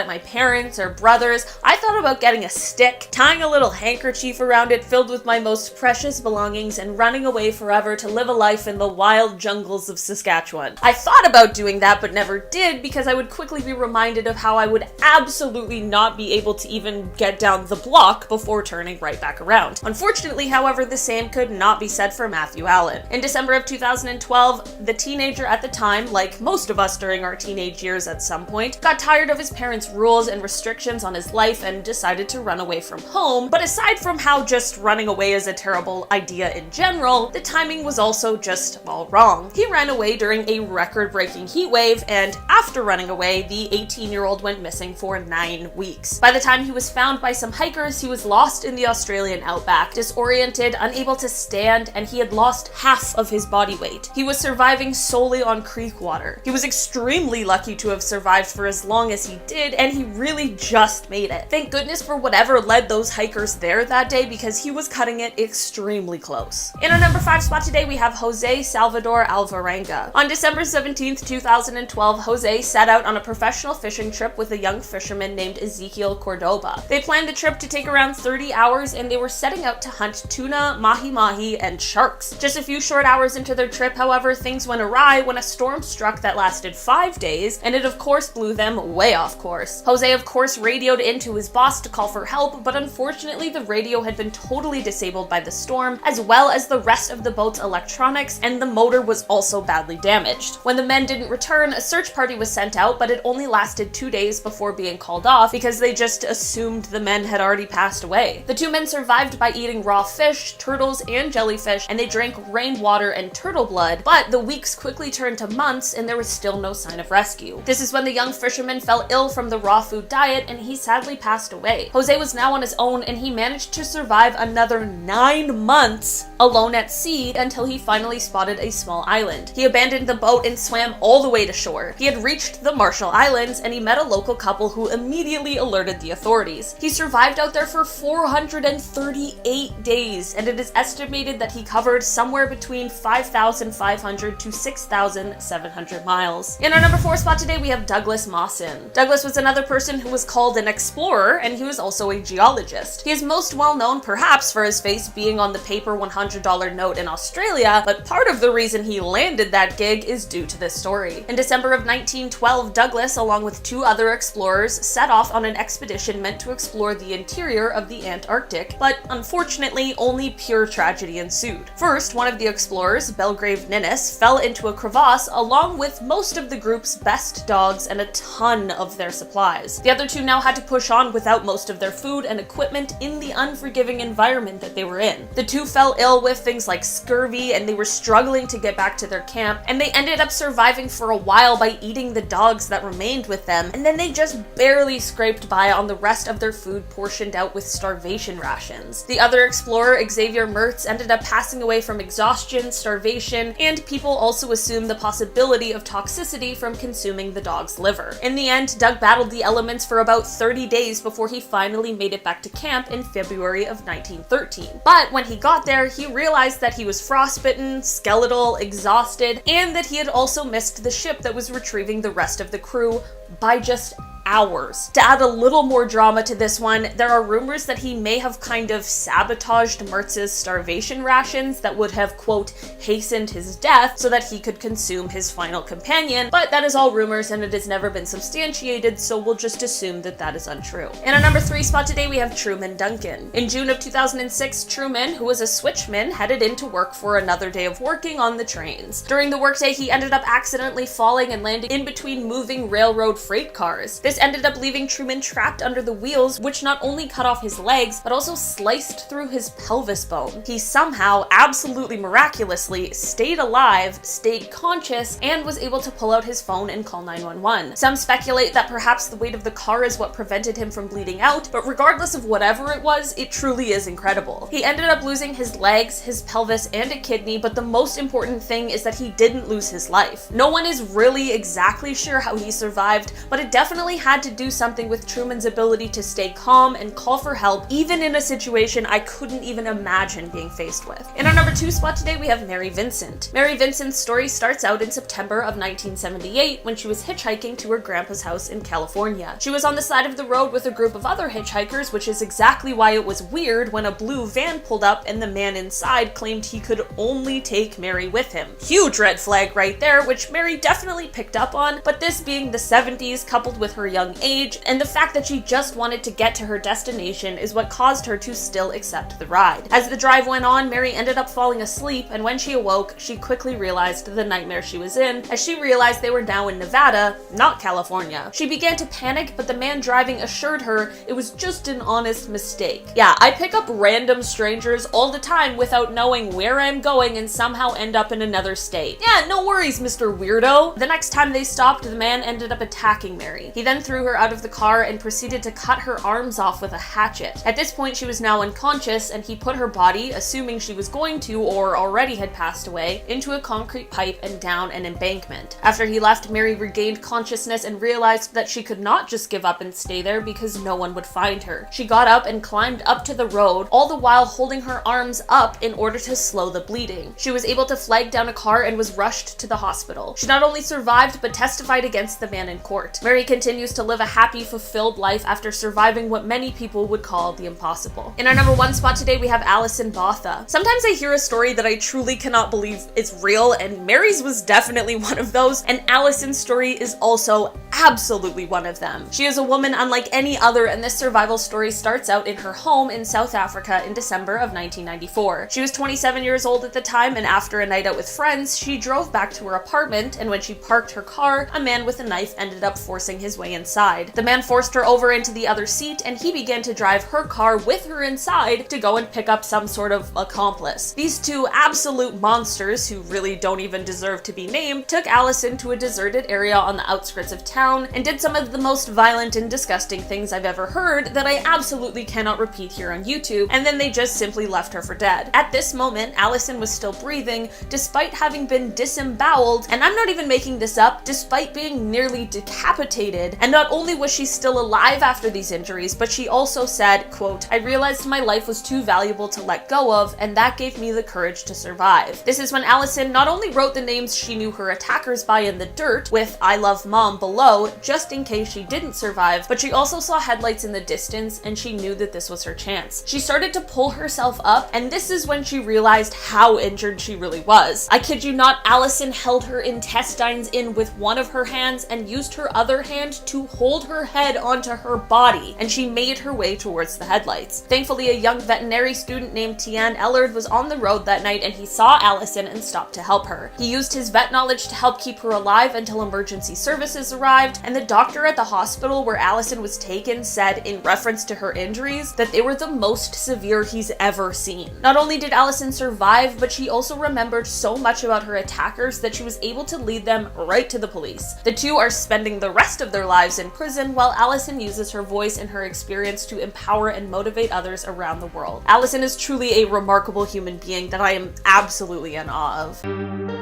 at my parents or brothers, I thought about getting a stick, tying a little handkerchief around it filled with my most precious belongings, and running away forever to live a life in the wild jungles of Saskatchewan. I thought about doing that, but never did, because I would quickly be reminded of how I would absolutely not be able to even even get down the block before turning right back around. Unfortunately, however, the same could not be said for Matthew Allen. In December of 2012, the teenager at the time, like most of us during our teenage years at some point, got tired of his parents' rules and restrictions on his life and decided to run away from home. But aside from how just running away is a terrible idea in general, the timing was also just all wrong. He ran away during a record-breaking heat wave, and after running away, the 18-year-old went missing for 9 weeks. By the time he was found by some hikers, he was lost in the Australian outback, disoriented, unable to stand, and he had lost half of his body weight. He was surviving solely on creek water. He was extremely lucky to have survived for as long as he did, and he really just made it. Thank goodness for whatever led those hikers there that day, because he was cutting it extremely close. In our number 5 spot today, we have Jose Salvador Alvarenga. On December 17th, 2012, Jose set out on a professional fishing trip with a young fisherman named Ezekiel Cordoba. They planned the trip to take around 30 hours, and they were setting out to hunt tuna, mahi-mahi, and sharks. Just a few short hours into their trip, however, things went awry when a storm struck that lasted 5 days, and it of course blew them way off course. Jose of course radioed into his boss to call for help, but unfortunately the radio had been totally disabled by the storm, as well as the rest of the boat's electronics, and the motor was also badly damaged. When the men didn't return, a search party was sent out, but it only lasted 2 days before being called off because they just assumed the men had already passed away. The 2 men survived by eating raw fish, turtles, and jellyfish, and they drank rainwater and turtle blood, but the weeks quickly turned to months and there was still no sign of rescue. This is when the young fisherman fell ill from the raw food diet and he sadly passed away. Jose was now on his own and he managed to survive another 9 months alone at sea until he finally spotted a small island. He abandoned the boat and swam all the way to shore. He had reached the Marshall Islands and he met a local couple who immediately alerted the authorities. He survived out there for 438 days, and it is estimated that he covered somewhere between 5,500 to 6,700 miles. In our number 4 spot today, we have Douglas Mawson. Douglas was another person who was called an explorer, and he was also a geologist. He is most well known perhaps for his face being on the paper $100 note in Australia, but part of the reason he landed that gig is due to this story. In December of 1912, Douglas, along with 2 other explorers, set off on an expedition meant to explore the interior of the Antarctic, but unfortunately, only pure tragedy ensued. First, one of the explorers, Belgrave Ninnis, fell into a crevasse along with most of the group's best dogs and a ton of their supplies. The other 2 now had to push on without most of their food and equipment in the unforgiving environment that they were in. The 2 fell ill with things like scurvy and they were struggling to get back to their camp, and they ended up surviving for a while by eating the dogs that remained with them, and then they just barely scraped by on the rest of their food portioned out with starvation rations. The other explorer, Xavier Mertz, ended up passing away from exhaustion, starvation, and people also assumed the possibility of toxicity from consuming the dog's liver. In the end, Doug battled the elements for about 30 days before he finally made it back to camp in February of 1913. But when he got there, he realized that he was frostbitten, skeletal, exhausted, and that he had also missed the ship that was retrieving the rest of the crew by just hours. To add a little more drama to this one, there are rumors that he may have kind of sabotaged Mertz's starvation rations that would have, quote, hastened his death so that he could consume his final companion, but that is all rumors and it has never been substantiated, so we'll just assume that that is untrue. In our number 3 spot today, we have Truman Duncan. In June of 2006, Truman, who was a switchman, headed into work for another day of working on the trains. During the workday, he ended up accidentally falling and landing in between moving railroad freight cars. This ended up leaving Truman trapped under the wheels, which not only cut off his legs, but also sliced through his pelvis bone. He somehow, absolutely miraculously, stayed alive, stayed conscious, and was able to pull out his phone and call 911. Some speculate that perhaps the weight of the car is what prevented him from bleeding out, but regardless of whatever it was, it truly is incredible. He ended up losing his legs, his pelvis, and a kidney, but the most important thing is that he didn't lose his life. No one is really exactly sure how he survived, but it definitely had to do something with Truman's ability to stay calm and call for help, even in a situation I couldn't even imagine being faced with. In our number 2 spot today, we have Mary Vincent. Mary Vincent's story starts out in September of 1978 when she was hitchhiking to her grandpa's house in California. She was on the side of the road with a group of other hitchhikers, which is exactly why it was weird when a blue van pulled up and the man inside claimed he could only take Mary with him. Huge red flag right there, which Mary definitely picked up on, but this being the 70s coupled with her young age, and the fact that she just wanted to get to her destination is what caused her to still accept the ride. As the drive went on, Mary ended up falling asleep, and when she awoke, she quickly realized the nightmare she was in, as she realized they were now in Nevada, not California. She began to panic, but the man driving assured her it was just an honest mistake. Yeah, I pick up random strangers all the time without knowing where I'm going and somehow end up in another state. Yeah, no worries, Mr. Weirdo. The next time they stopped, the man ended up attacking Mary. He then threw her out of the car and proceeded to cut her arms off with a hatchet. At this point, she was now unconscious, and he put her body, assuming she was going to or already had passed away, into a concrete pipe and down an embankment. After he left, Mary regained consciousness and realized that she could not just give up and stay there because no one would find her. She got up and climbed up to the road, all the while holding her arms up in order to slow the bleeding. She was able to flag down a car and was rushed to the hospital. She not only survived but testified against the man in court. Mary continues to live a happy, fulfilled life after surviving what many people would call the impossible. In our number 1 spot today, we have Alison Botha. Sometimes I hear a story that I truly cannot believe is real, and Mary's was definitely one of those, and Alison's story is also absolutely one of them. She is a woman unlike any other, and this survival story starts out in her home in South Africa in December of 1994. She was 27 years old at the time, and after a night out with friends, she drove back to her apartment, and when she parked her car, a man with a knife ended up forcing his way inside. The man forced her over into the other seat, and he began to drive her car with her inside to go and pick up some sort of accomplice. These two absolute monsters, who really don't even deserve to be named, took Alison to a deserted area on the outskirts of town and did some of the most violent and disgusting things I've ever heard that I absolutely cannot repeat here on YouTube, and then they just simply left her for dead. At this moment, Alison was still breathing, despite having been disemboweled, and I'm not even making this up, despite being nearly decapitated. And not only was she still alive after these injuries, but she also said, quote, "I realized my life was too valuable to let go of, and that gave me the courage to survive." This is when Alison not only wrote the names she knew her attackers by in the dirt, with "I love mom" below, just in case she didn't survive, but she also saw headlights in the distance, and she knew that this was her chance. She started to pull herself up, and this is when she realized how injured she really was. I kid you not, Alison held her intestines in with one of her hands and used her other hand to hold her head onto her body, and she made her way towards the headlights. Thankfully, a young veterinary student named Tian Ellard was on the road that night, and he saw Alison and stopped to help her. He used his vet knowledge to help keep her alive until emergency services arrived, and the doctor at the hospital where Alison was taken said, in reference to her injuries, that they were the most severe he's ever seen. Not only did Alison survive, but she also remembered so much about her attackers that she was able to lead them right to the police. The two are spending the rest of their lives in prison, while Alison uses her voice and her experience to empower and motivate others around the world. Alison is truly a remarkable human being that I am absolutely in awe of.